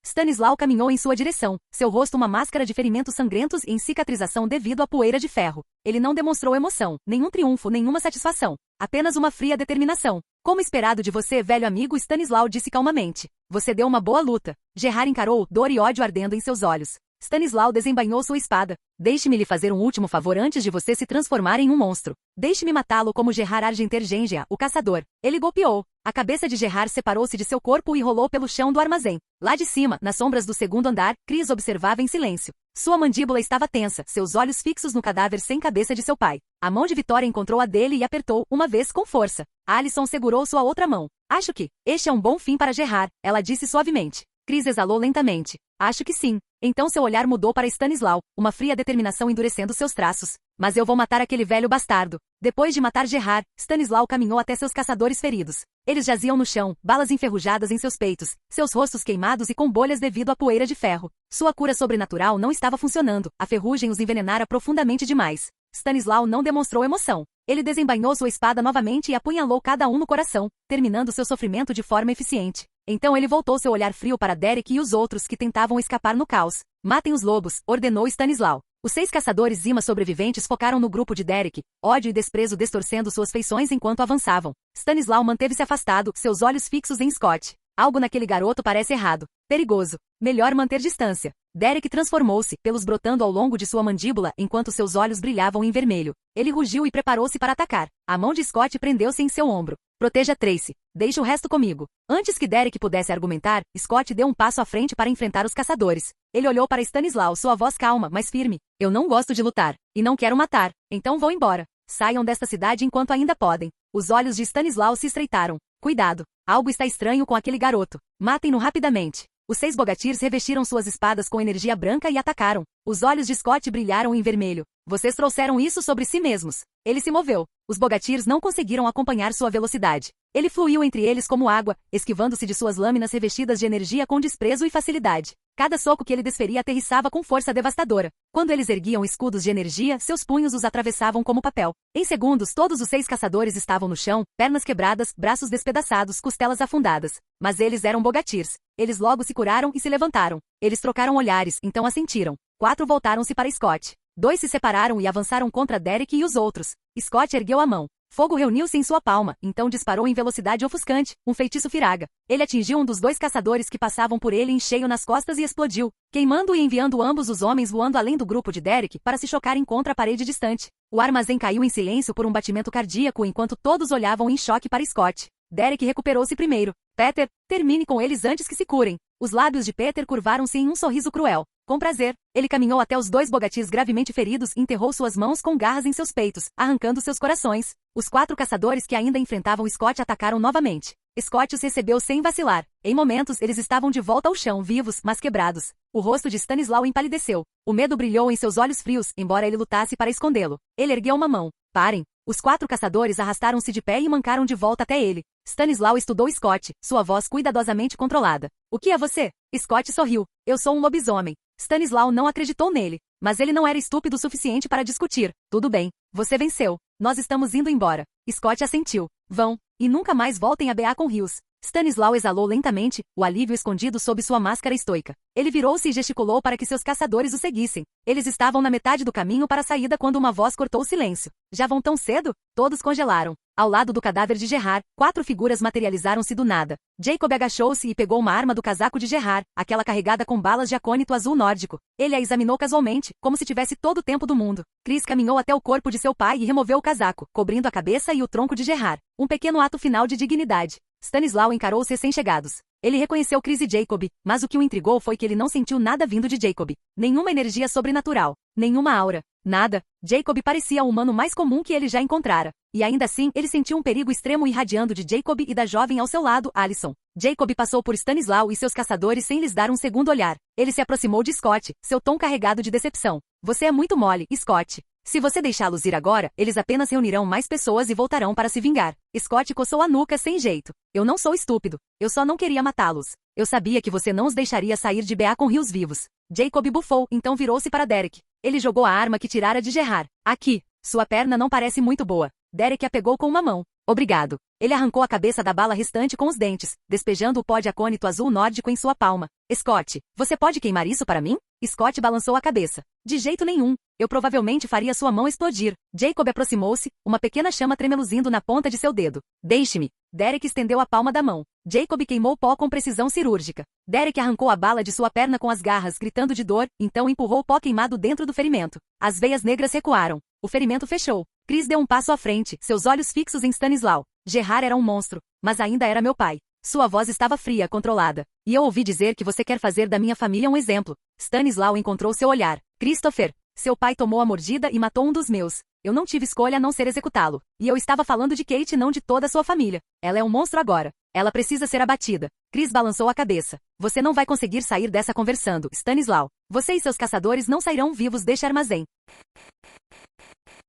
Stanislau caminhou em sua direção, seu rosto uma máscara de ferimentos sangrentos e em cicatrização devido à poeira de ferro. Ele não demonstrou emoção, nenhum triunfo, nenhuma satisfação. Apenas uma fria determinação. Como esperado de você, velho amigo, Stanislau disse calmamente. Você deu uma boa luta. Gerard encarou, dor e ódio ardendo em seus olhos. Stanislau desembainhou sua espada. Deixe-me lhe fazer um último favor antes de você se transformar em um monstro. Deixe-me matá-lo como Gerard Argenter Gengia, o caçador. Ele golpeou. A cabeça de Gerard separou-se de seu corpo e rolou pelo chão do armazém. Lá de cima, nas sombras do segundo andar, Chris observava em silêncio. Sua mandíbula estava tensa, seus olhos fixos no cadáver sem cabeça de seu pai. A mão de Vitória encontrou a dele e apertou, uma vez com força. Alison segurou sua outra mão. Acho que este é um bom fim para Gerard, ela disse suavemente. Chris exalou lentamente. Acho que sim. Então seu olhar mudou para Stanislau, uma fria determinação endurecendo seus traços. Mas eu vou matar aquele velho bastardo. Depois de matar Gerard, Stanislau caminhou até seus caçadores feridos. Eles jaziam no chão, balas enferrujadas em seus peitos, seus rostos queimados e com bolhas devido à poeira de ferro. Sua cura sobrenatural não estava funcionando, a ferrugem os envenenara profundamente demais. Stanislau não demonstrou emoção. Ele desembainhou sua espada novamente e apunhalou cada um no coração, terminando seu sofrimento de forma eficiente. Então ele voltou seu olhar frio para Derek e os outros que tentavam escapar no caos. Matem os lobos, ordenou Stanislau. Os 6 caçadores Zima sobreviventes focaram no grupo de Derek, ódio e desprezo distorcendo suas feições enquanto avançavam. Stanislau manteve-se afastado, seus olhos fixos em Scott. Algo naquele garoto parece errado. Perigoso. Melhor manter distância. Derek transformou-se, pelos brotando ao longo de sua mandíbula, enquanto seus olhos brilhavam em vermelho. Ele rugiu e preparou-se para atacar. A mão de Scott prendeu-se em seu ombro. Proteja Tracy. Deixe o resto comigo. Antes que Derek pudesse argumentar, Scott deu um passo à frente para enfrentar os caçadores. Ele olhou para Stanislau, sua voz calma, mas firme. Eu não gosto de lutar. E não quero matar. Então vou embora. Saiam desta cidade enquanto ainda podem. Os olhos de Stanislau se estreitaram. Cuidado. Algo está estranho com aquele garoto. Matem-no rapidamente. Os 6 Bogatyrs revestiram suas espadas com energia branca e atacaram. Os olhos de Scott brilharam em vermelho. Vocês trouxeram isso sobre si mesmos. Ele se moveu. Os Bogatyrs não conseguiram acompanhar sua velocidade. Ele fluiu entre eles como água, esquivando-se de suas lâminas revestidas de energia com desprezo e facilidade. Cada soco que ele desferia aterrissava com força devastadora. Quando eles erguiam escudos de energia, seus punhos os atravessavam como papel. Em segundos, todos os 6 caçadores estavam no chão, pernas quebradas, braços despedaçados, costelas afundadas. Mas eles eram Bogatyrs. Eles logo se curaram e se levantaram. Eles trocaram olhares, então assentiram. 4 voltaram-se para Scott. Dois se separaram e avançaram contra Derek e os outros. Scott ergueu a mão. Fogo reuniu-se em sua palma, então disparou em velocidade ofuscante, um feitiço firaga. Ele atingiu um dos dois caçadores que passavam por ele em cheio nas costas e explodiu, queimando e enviando ambos os homens voando além do grupo de Derek para se chocarem contra a parede distante. O armazém caiu em silêncio por um batimento cardíaco enquanto todos olhavam em choque para Scott. Derek recuperou-se primeiro. Peter, termine com eles antes que se curem. Os lábios de Peter curvaram-se em um sorriso cruel. Com prazer, ele caminhou até os dois bogatis gravemente feridos e enterrou suas mãos com garras em seus peitos, arrancando seus corações. Os 4 caçadores que ainda enfrentavam Scott atacaram novamente. Scott os recebeu sem vacilar. Em momentos, eles estavam de volta ao chão, vivos, mas quebrados. O rosto de Stanislaw empalideceu. O medo brilhou em seus olhos frios, embora ele lutasse para escondê-lo. Ele ergueu uma mão. Parem. Os 4 caçadores arrastaram-se de pé e mancaram de volta até ele. Stanislaw estudou Scott, sua voz cuidadosamente controlada. O que é você? Scott sorriu. Eu sou um lobisomem. Stanislaw não acreditou nele, mas ele não era estúpido o suficiente para discutir. Tudo bem. Você venceu. Nós estamos indo embora. Scott assentiu. Vão, e nunca mais voltem a Beacon com Rios. Stanislaw exalou lentamente, o alívio escondido sob sua máscara estoica. Ele virou-se e gesticulou para que seus caçadores o seguissem. Eles estavam na metade do caminho para a saída quando uma voz cortou o silêncio. Já vão tão cedo? Todos congelaram. Ao lado do cadáver de Gerard, 4 figuras materializaram-se do nada. Jacob agachou-se e pegou uma arma do casaco de Gerard, aquela carregada com balas de acônito azul nórdico. Ele a examinou casualmente, como se tivesse todo o tempo do mundo. Chris caminhou até o corpo de seu pai e removeu o casaco, cobrindo a cabeça e o tronco de Gerard. Um pequeno ato final de dignidade. Stanislaw encarou os recém-chegados. Ele reconheceu Chris e Jacob, mas o que o intrigou foi que ele não sentiu nada vindo de Jacob. Nenhuma energia sobrenatural. Nenhuma aura. Nada. Jacob parecia o humano mais comum que ele já encontrara. E ainda assim, ele sentiu um perigo extremo irradiando de Jacob e da jovem ao seu lado, Alison. Jacob passou por Stanislaw e seus caçadores sem lhes dar um segundo olhar. Ele se aproximou de Scott, seu tom carregado de decepção. Você é muito mole, Scott. Se você deixá-los ir agora, eles apenas reunirão mais pessoas e voltarão para se vingar. Scott coçou a nuca sem jeito. Eu não sou estúpido. Eu só não queria matá-los. Eu sabia que você não os deixaria sair de Beacon com Rios vivos. Jacob bufou, então virou-se para Derek. Ele jogou a arma que tirara de Gerard. Aqui. Sua perna não parece muito boa. Derek a pegou com uma mão. Obrigado. Ele arrancou a cabeça da bala restante com os dentes, despejando o pó de acônito azul nórdico em sua palma. Scott, você pode queimar isso para mim? Scott balançou a cabeça. De jeito nenhum. Eu provavelmente faria sua mão explodir. Jacob aproximou-se, uma pequena chama tremeluzindo na ponta de seu dedo. Deixe-me. Derek estendeu a palma da mão. Jacob queimou o pó com precisão cirúrgica. Derek arrancou a bala de sua perna com as garras, gritando de dor, então empurrou o pó queimado dentro do ferimento. As veias negras recuaram. O ferimento fechou. Chris deu um passo à frente, seus olhos fixos em Stanislaw. Gerard era um monstro, mas ainda era meu pai. Sua voz estava fria, controlada. E eu ouvi dizer que você quer fazer da minha família um exemplo. Stanislaw encontrou seu olhar. Christopher, seu pai tomou a mordida e matou um dos meus. Eu não tive escolha a não ser executá-lo. E eu estava falando de Kate, não de toda a sua família. Ela é um monstro agora. Ela precisa ser abatida. Chris balançou a cabeça. Você não vai conseguir sair dessa conversando, Stanislaw. Você e seus caçadores não sairão vivos deste armazém.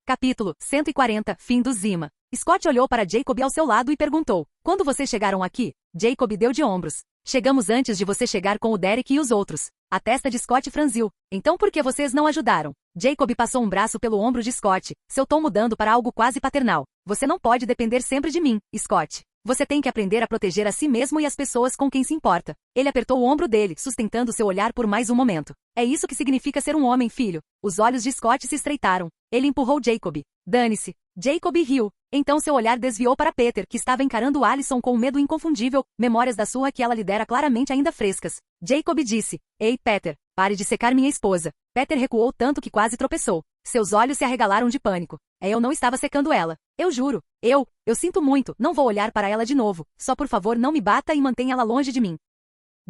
Capítulo 140, fim do Zima. Scott olhou para Jacob ao seu lado e perguntou. Quando vocês chegaram aqui? Jacob deu de ombros. Chegamos antes de você chegar com o Derek e os outros. A testa de Scott franziu. Então por que vocês não ajudaram? Jacob passou um braço pelo ombro de Scott, seu tom mudando para algo quase paternal. Você não pode depender sempre de mim, Scott. Você tem que aprender a proteger a si mesmo e as pessoas com quem se importa. Ele apertou o ombro dele, sustentando seu olhar por mais um momento. É isso que significa ser um homem, filho. Os olhos de Scott se estreitaram. Ele empurrou Jacob. Dane-se. Jacob riu. Então seu olhar desviou para Peter, que estava encarando Alison com um medo inconfundível, memórias da surra que ela lhe dera claramente ainda frescas. Jacob disse. Ei, Peter, pare de secar minha esposa. Peter recuou tanto que quase tropeçou. Seus olhos se arregalaram de pânico. Eu não estava secando ela. Eu juro. Eu sinto muito, não vou olhar para ela de novo. Só por favor não me bata e mantenha ela longe de mim.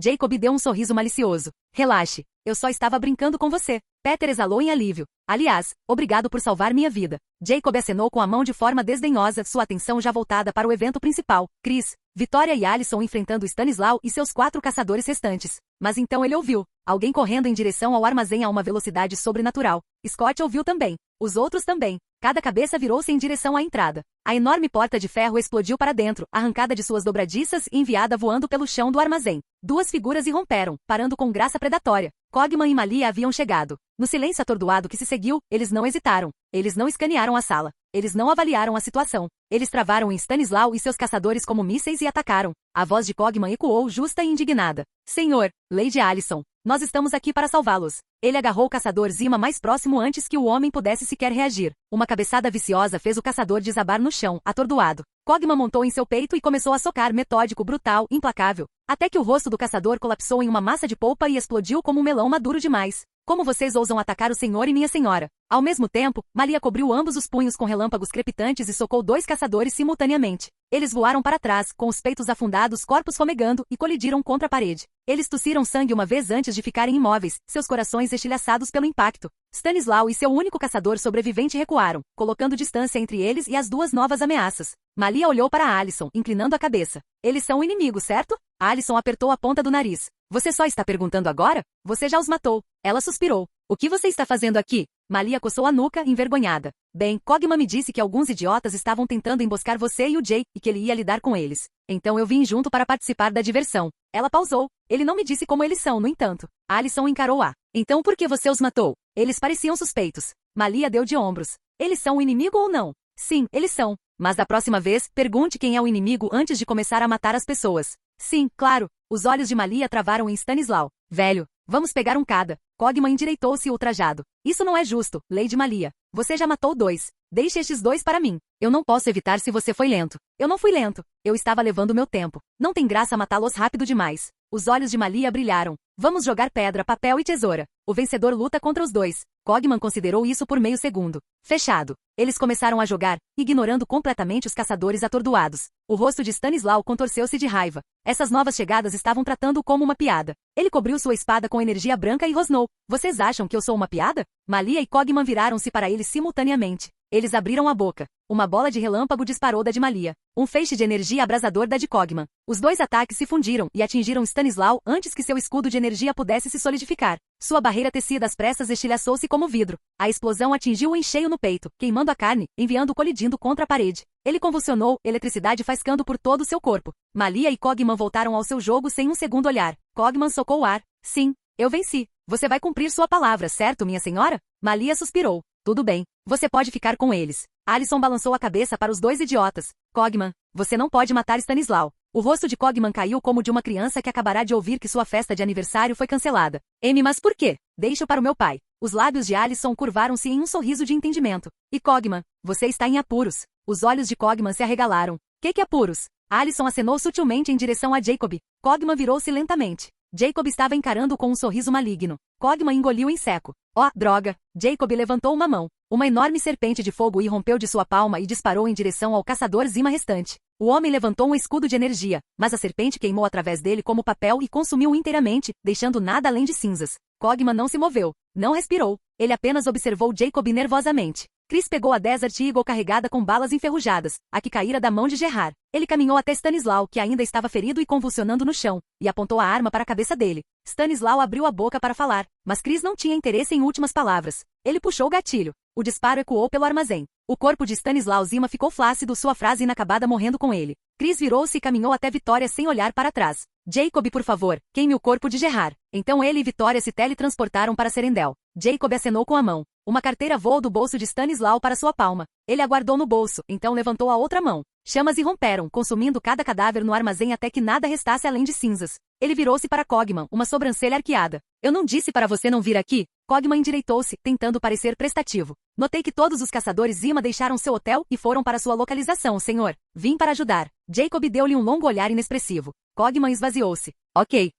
Jacob deu um sorriso malicioso. Relaxe. Eu só estava brincando com você. Peter exalou em alívio. Aliás, obrigado por salvar minha vida. Jacob acenou com a mão de forma desdenhosa, sua atenção já voltada para o evento principal. Chris, Victoria e Alison enfrentando Stanislaw e seus 4 caçadores restantes. Mas então ele ouviu. Alguém correndo em direção ao armazém a uma velocidade sobrenatural. Scott ouviu também. Os outros também. Cada cabeça virou-se em direção à entrada. A enorme porta de ferro explodiu para dentro, arrancada de suas dobradiças e enviada voando pelo chão do armazém. 2 figuras irromperam, parando com graça predatória. Cogman e Malia haviam chegado. No silêncio atordoado que se seguiu, eles não hesitaram. Eles não escanearam a sala. Eles não avaliaram a situação. Eles travaram em Stanislaw e seus caçadores como mísseis e atacaram. A voz de Cogman ecoou justa e indignada. Senhor, Lady Alison, Nós estamos aqui para salvá-los. Ele agarrou o caçador Zima mais próximo antes que o homem pudesse sequer reagir. Uma cabeçada viciosa fez o caçador desabar no chão, atordoado. Cogman montou em seu peito e começou a socar, metódico, brutal, implacável, até que o rosto do caçador colapsou em uma massa de polpa e explodiu como um melão maduro demais. Como vocês ousam atacar o senhor e minha senhora? Ao mesmo tempo, Malia cobriu ambos os punhos com relâmpagos crepitantes e socou 2 caçadores simultaneamente. Eles voaram para trás, com os peitos afundados, corpos fumegando, e colidiram contra a parede. Eles tossiram sangue uma vez antes de ficarem imóveis, seus corações estilhaçados pelo impacto. Stanislau e seu único caçador sobrevivente recuaram, colocando distância entre eles e as 2 novas ameaças. Malia olhou para Alison, inclinando a cabeça. Eles são inimigos, certo? Alison apertou a ponta do nariz. Você só está perguntando agora? Você já os matou. Ela suspirou. O que você está fazendo aqui? Malia coçou a nuca, envergonhada. Bem, Cogman me disse que alguns idiotas estavam tentando emboscar você e o Jay, e que ele ia lidar com eles. Então eu vim junto para participar da diversão. Ela pausou. Ele não me disse como eles são, no entanto. Alison encarou-a. Então por que você os matou? Eles pareciam suspeitos. Malia deu de ombros. Eles são o inimigo ou não? Sim, eles são. Mas da próxima vez, pergunte quem é o inimigo antes de começar a matar as pessoas. Sim, claro. Os olhos de Malia travaram em Stanislau. Velho, vamos pegar um cada. Cogman endireitou-se ultrajado. Isso não é justo, Lady Malia. Você já matou 2. Deixe estes 2 para mim. Eu não posso evitar se você foi lento. Eu não fui lento. Eu estava levando meu tempo. Não tem graça matá-los rápido demais. Os olhos de Malia brilharam. Vamos jogar pedra, papel e tesoura. O vencedor luta contra os 2. Cogman considerou isso por meio segundo. Fechado. Eles começaram a jogar, ignorando completamente os caçadores atordoados. O rosto de Stanislau contorceu-se de raiva. Essas novas chegadas estavam tratando-o como uma piada. Ele cobriu sua espada com energia branca e rosnou. Vocês acham que eu sou uma piada? Malia e Cogman viraram-se para ele simultaneamente. Eles abriram a boca. Uma bola de relâmpago disparou da de Malia. Um feixe de energia abrasador da de Cogman. Os 2 ataques se fundiram e atingiram Stanislau antes que seu escudo de energia pudesse se solidificar. Sua barreira tecida às pressas estilhaçou-se como vidro. A explosão atingiu-o em cheio no peito, queimando a carne, enviando-o colidindo contra a parede. Ele convulsionou, eletricidade faiscando por todo o seu corpo. Malia e Cogman voltaram ao seu jogo sem um segundo olhar. Cogman socou o ar. Sim, eu venci. Você vai cumprir sua palavra, certo, minha senhora? Malia suspirou. Tudo bem. Você pode ficar com eles. Alison balançou a cabeça para os 2 idiotas. Cogman, você não pode matar Stanislau. O rosto de Cogman caiu como de uma criança que acabará de ouvir que sua festa de aniversário foi cancelada. Mas por quê? Deixo para o meu pai. Os lábios de Alison curvaram-se em um sorriso de entendimento. E Cogman, você está em apuros. Os olhos de Cogman se arregalaram. Que apuros? Alison acenou sutilmente em direção a Jacob. Cogman virou-se lentamente. Jacob estava encarando-o com um sorriso maligno. Cogman engoliu em seco. Oh, droga! Jacob levantou uma mão. Uma enorme serpente de fogo irrompeu de sua palma e disparou em direção ao caçador Zima restante. O homem levantou um escudo de energia, mas a serpente queimou através dele como papel e consumiu-o inteiramente, deixando nada além de cinzas. Cogman não se moveu. Não respirou. Ele apenas observou Jacob nervosamente. Chris pegou a Desert Eagle carregada com balas enferrujadas, a que caíra da mão de Gerard. Ele caminhou até Stanislau, que ainda estava ferido e convulsionando no chão, e apontou a arma para a cabeça dele. Stanislau abriu a boca para falar, mas Chris não tinha interesse em últimas palavras. Ele puxou o gatilho. O disparo ecoou pelo armazém. O corpo de Stanislau Zima ficou flácido, sua frase inacabada morrendo com ele. Chris virou-se e caminhou até Vitória sem olhar para trás. Jacob, por favor, queime o corpo de Gerard. Então ele e Vitória se teletransportaram para Serendel. Jacob acenou com a mão. Uma carteira voou do bolso de Stanislau para sua palma. Ele aguardou no bolso, então levantou a outra mão. Chamas irromperam, consumindo cada cadáver no armazém até que nada restasse além de cinzas. Ele virou-se para Cogman, uma sobrancelha arqueada. Eu não disse para você não vir aqui? Cogman endireitou-se, tentando parecer prestativo. Notei que todos os caçadores Zima deixaram seu hotel e foram para sua localização, senhor. Vim para ajudar. Jacob deu-lhe um longo olhar inexpressivo. Cogman esvaziou-se. Ok.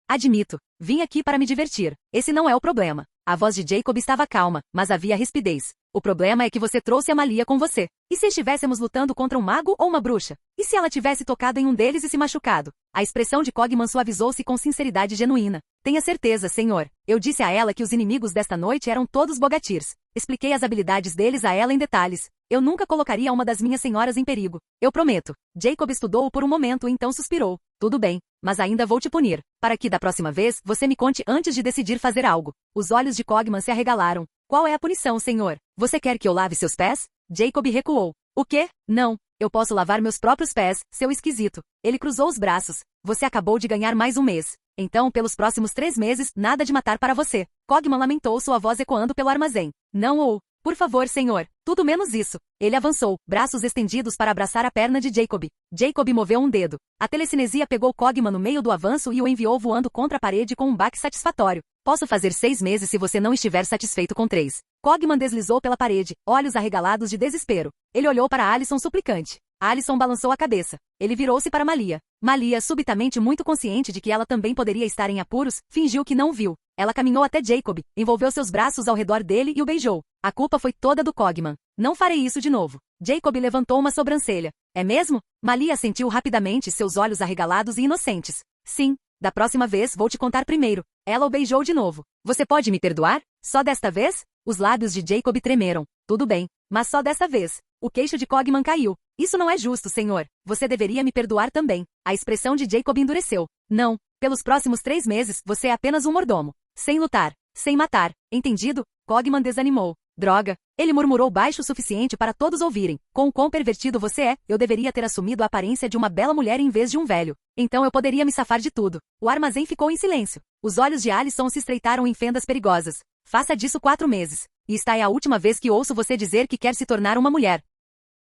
Admito. Vim aqui para me divertir. Esse não é o problema. A voz de Jacob estava calma, mas havia rispidez. O problema é que você trouxe a Malia com você. E se estivéssemos lutando contra um mago ou uma bruxa? E se ela tivesse tocado em um deles e se machucado? A expressão de Cogman suavizou-se com sinceridade genuína. Tenha certeza, senhor. Eu disse a ela que os inimigos desta noite eram todos bogatirs. Expliquei as habilidades deles a ela em detalhes. Eu nunca colocaria uma das minhas senhoras em perigo. Eu prometo. Jacob estudou-o por um momento e então suspirou. Tudo bem, mas ainda vou te punir. Para que da próxima vez você me conte antes de decidir fazer algo. Os olhos de Cogman se arregalaram. Qual é a punição, senhor? Você quer que eu lave seus pés? Jacob recuou. O quê? Não. Eu posso lavar meus próprios pés, seu esquisito. Ele cruzou os braços. Você acabou de ganhar mais um mês. Então, pelos próximos 3 meses, nada de matar para você. Cogman lamentou, sua voz ecoando pelo armazém. Não ou... Por favor, senhor. Tudo menos isso. Ele avançou, braços estendidos para abraçar a perna de Jacob. Jacob moveu um dedo. A telecinesia pegou Cogman no meio do avanço e o enviou voando contra a parede com um baque satisfatório. Posso fazer 6 meses se você não estiver satisfeito com 3. Cogman deslizou pela parede, olhos arregalados de desespero. Ele olhou para Alison suplicante. Alison balançou a cabeça. Ele virou-se para Malia. Malia, subitamente muito consciente de que ela também poderia estar em apuros, fingiu que não viu. Ela caminhou até Jacob, envolveu seus braços ao redor dele e o beijou. A culpa foi toda do Cogman. Não farei isso de novo. Jacob levantou uma sobrancelha. É mesmo? Malia sentiu rapidamente seus olhos arregalados e inocentes. Sim. Da próxima vez vou te contar primeiro. Ela o beijou de novo. Você pode me perdoar? Só desta vez? Os lábios de Jacob tremeram. Tudo bem, mas só dessa vez. O queixo de Cogman caiu. Isso não é justo, senhor. Você deveria me perdoar também. A expressão de Jacob endureceu. Não. Pelos próximos 3 meses, você é apenas um mordomo. Sem lutar. Sem matar. Entendido? Cogman desanimou. Droga. Ele murmurou baixo o suficiente para todos ouvirem. Com o quão pervertido você é, eu deveria ter assumido a aparência de uma bela mulher em vez de um velho. Então eu poderia me safar de tudo. O armazém ficou em silêncio. Os olhos de Alison se estreitaram em fendas perigosas. Faça disso 4 meses. E esta é a última vez que ouço você dizer que quer se tornar uma mulher.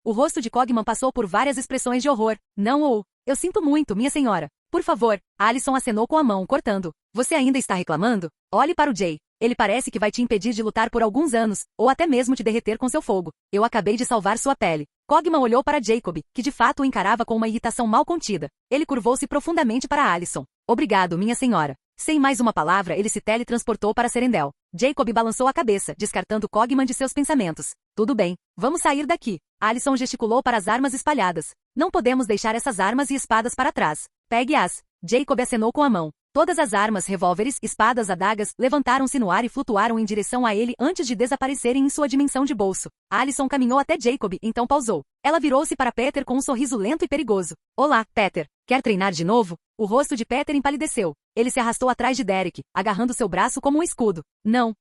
O rosto de Cogman passou por várias expressões de horror. Não ou. Eu sinto muito, minha senhora. Por favor. Alison acenou com a mão, cortando. Você ainda está reclamando? Olhe para o Jay. Ele parece que vai te impedir de lutar por alguns anos, ou até mesmo te derreter com seu fogo. Eu acabei de salvar sua pele. Cogman olhou para Jacob, que de fato o encarava com uma irritação mal contida. Ele curvou-se profundamente para Alison. Obrigado, minha senhora. Sem mais uma palavra, ele se teletransportou para Serendel. Jacob balançou a cabeça, descartando Cogman de seus pensamentos. Tudo bem, vamos sair daqui. Alison gesticulou para as armas espalhadas. Não podemos deixar essas armas e espadas para trás. Pegue-as. Jacob acenou com a mão. Todas as armas, revólveres, espadas, adagas, levantaram-se no ar e flutuaram em direção a ele antes de desaparecerem em sua dimensão de bolso. Alison caminhou até Jacob, então pausou. Ela virou-se para Peter com um sorriso lento e perigoso. Olá, Peter. Quer treinar de novo? O rosto de Peter empalideceu. Ele se arrastou atrás de Derek, agarrando seu braço como um escudo. Não.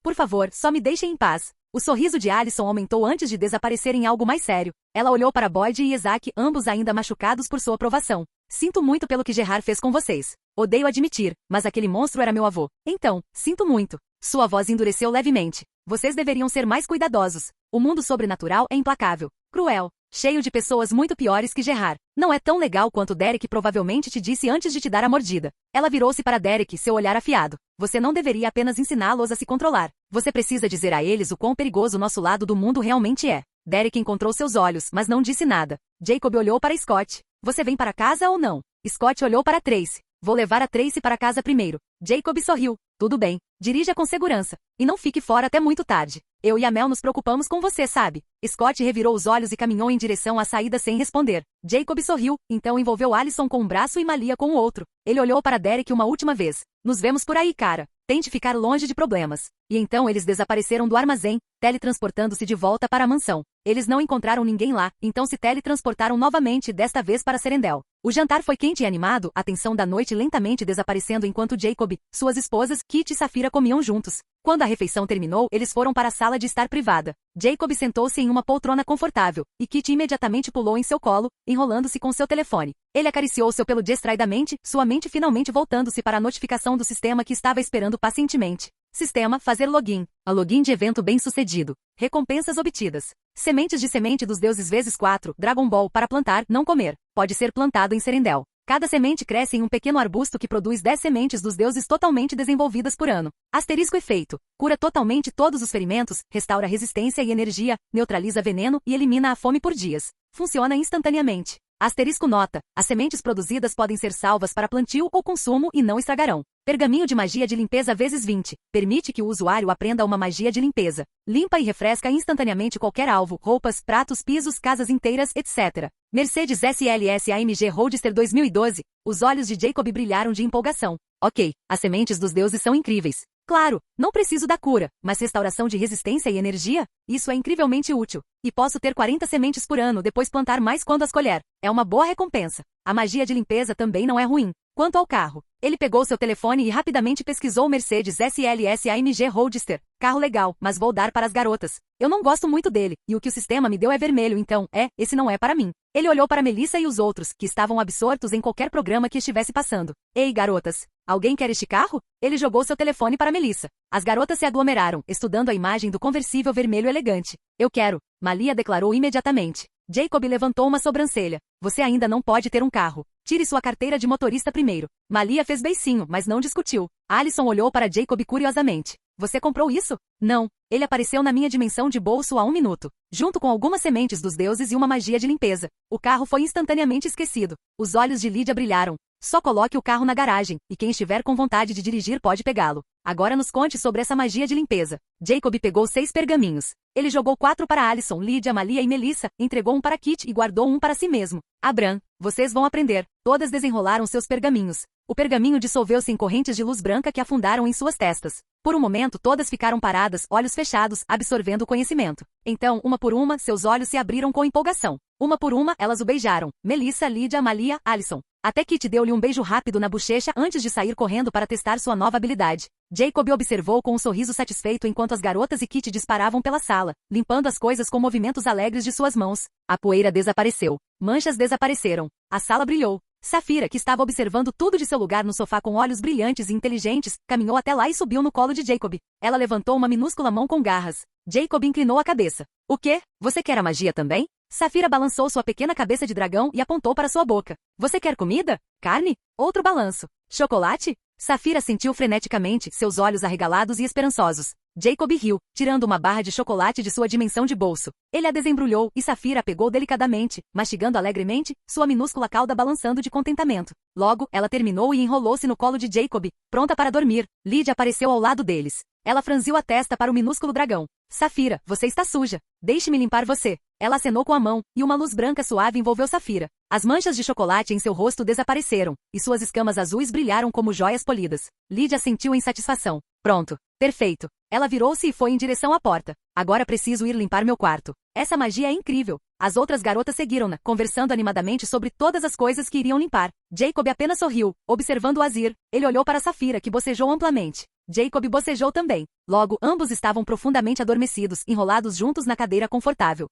Por favor, só me deixem em paz. O sorriso de Alison aumentou antes de desaparecer em algo mais sério. Ela olhou para Boyd e Isaac, ambos ainda machucados por sua aprovação. Sinto muito pelo que Gerard fez com vocês. Odeio admitir, mas aquele monstro era meu avô. Então, sinto muito. Sua voz endureceu levemente. Vocês deveriam ser mais cuidadosos. O mundo sobrenatural é implacável, cruel, cheio de pessoas muito piores que Gerard. Não é tão legal quanto Derek provavelmente te disse antes de te dar a mordida. Ela virou-se para Derek, seu olhar afiado. Você não deveria apenas ensiná-los a se controlar. Você precisa dizer a eles o quão perigoso nosso lado do mundo realmente é. Derek encontrou seus olhos, mas não disse nada. Jacob olhou para Scott. Você vem para casa ou não? Scott olhou para Tracy. Vou levar a Tracy para casa primeiro. Jacob sorriu. Tudo bem. Dirija com segurança. E não fique fora até muito tarde. Eu e a Mel nos preocupamos com você, sabe? Scott revirou os olhos e caminhou em direção à saída sem responder. Jacob sorriu, então envolveu Alison com um braço e Malia com o outro. Ele olhou para Derek uma última vez. Nos vemos por aí, cara. Tente ficar longe de problemas. E então eles desapareceram do armazém, teletransportando-se de volta para a mansão. Eles não encontraram ninguém lá, então se teletransportaram novamente, desta vez para Serendel. O jantar foi quente e animado, a tensão da noite lentamente desaparecendo enquanto Jacob, suas esposas, Kit e Safira comiam juntos. Quando a refeição terminou, eles foram para a sala de estar privada. Jacob sentou-se em uma poltrona confortável, e Kit imediatamente pulou em seu colo, enrolando-se com seu telefone. Ele acariciou seu pelo distraidamente, sua mente finalmente voltando-se para a notificação do sistema que estava esperando pacientemente. Sistema, fazer login. A login de evento bem-sucedido. Recompensas obtidas. Sementes de semente dos deuses vezes 4, Dragon Ball, para plantar, não comer. Pode ser plantado em Serendel. Cada semente cresce em um pequeno arbusto que produz 10 sementes dos deuses totalmente desenvolvidas por ano. Asterisco efeito. Cura totalmente todos os ferimentos, restaura resistência e energia, neutraliza veneno e elimina a fome por dias. Funciona instantaneamente. Asterisco nota. As sementes produzidas podem ser salvas para plantio ou consumo e não estragarão. Pergaminho de magia de limpeza vezes 20. Permite que o usuário aprenda uma magia de limpeza. Limpa e refresca instantaneamente qualquer alvo, roupas, pratos, pisos, casas inteiras, etc. Mercedes SLS AMG Roadster 2012. Os olhos de Jacob brilharam de empolgação. Ok, as sementes dos deuses são incríveis. Claro, não preciso da cura, mas restauração de resistência e energia? Isso é incrivelmente útil. E posso ter 40 sementes por ano, depois plantar mais quando as colher. É uma boa recompensa. A magia de limpeza também não é ruim. Quanto ao carro, ele pegou seu telefone e rapidamente pesquisou o Mercedes SLS AMG Roadster. Carro legal, mas vou dar para as garotas. Eu não gosto muito dele, e o que o sistema me deu é vermelho, então, esse não é para mim. Ele olhou para Melissa e os outros, que estavam absortos em qualquer programa que estivesse passando. Ei, garotas, Alguém quer este carro? Ele jogou seu telefone para Melissa. As garotas se aglomeraram, estudando a imagem do conversível vermelho elegante. Eu quero, Malia declarou imediatamente. Jacob levantou uma sobrancelha. Você ainda não pode ter um carro. Tire sua carteira de motorista primeiro. Malia fez beicinho, mas não discutiu. Alison olhou para Jacob curiosamente. Você comprou isso? Não. Ele apareceu na minha dimensão de bolso há 1 minuto, junto com algumas sementes dos deuses e uma magia de limpeza. O carro foi instantaneamente esquecido. Os olhos de Lydia brilharam. Só coloque o carro na garagem, e quem estiver com vontade de dirigir pode pegá-lo. Agora nos conte sobre essa magia de limpeza. Jacob pegou 6 pergaminhos. Ele jogou 4 para Alison, Lydia, Malia e Melissa, entregou um para Kit e guardou um para si mesmo. Abram, vocês vão aprender. Todas desenrolaram seus pergaminhos. O pergaminho dissolveu-se em correntes de luz branca que afundaram em suas testas. Por um momento todas ficaram paradas, olhos fechados, absorvendo o conhecimento. Então, uma por uma, seus olhos se abriram com empolgação. Uma por uma, elas o beijaram. Melissa, Lydia, Malia, Alison. Até Kit deu-lhe um beijo rápido na bochecha antes de sair correndo para testar sua nova habilidade. Jacob observou com um sorriso satisfeito enquanto as garotas e Kit disparavam pela sala, limpando as coisas com movimentos alegres de suas mãos. A poeira desapareceu. Manchas desapareceram. A sala brilhou. Safira, que estava observando tudo de seu lugar no sofá com olhos brilhantes e inteligentes, caminhou até lá e subiu no colo de Jacob. Ela levantou uma minúscula mão com garras. Jacob inclinou a cabeça. O quê? Você quer a magia também? Safira balançou sua pequena cabeça de dragão e apontou para sua boca. Você quer comida? Carne? Outro balanço. Chocolate? Safira sentiu freneticamente, seus olhos arregalados e esperançosos. Jacob riu, tirando uma barra de chocolate de sua dimensão de bolso. Ele a desembrulhou e Safira a pegou delicadamente, mastigando alegremente, sua minúscula cauda balançando de contentamento. Logo, ela terminou e enrolou-se no colo de Jacob, pronta para dormir. Lydia apareceu ao lado deles. Ela franziu a testa para o minúsculo dragão. Safira, você está suja. Deixe-me limpar você. Ela acenou com a mão, e uma luz branca suave envolveu Safira. As manchas de chocolate em seu rosto desapareceram, e suas escamas azuis brilharam como joias polidas. Lydia sentiu em satisfação. Pronto. Perfeito. Ela virou-se e foi em direção à porta. Agora preciso ir limpar meu quarto. Essa magia é incrível. As outras garotas seguiram-na, conversando animadamente sobre todas as coisas que iriam limpar. Jacob apenas sorriu, observando o Azir. Ele olhou para Safira, que bocejou amplamente. Jacob bocejou também. Logo, ambos estavam profundamente adormecidos, enrolados juntos na cadeira confortável.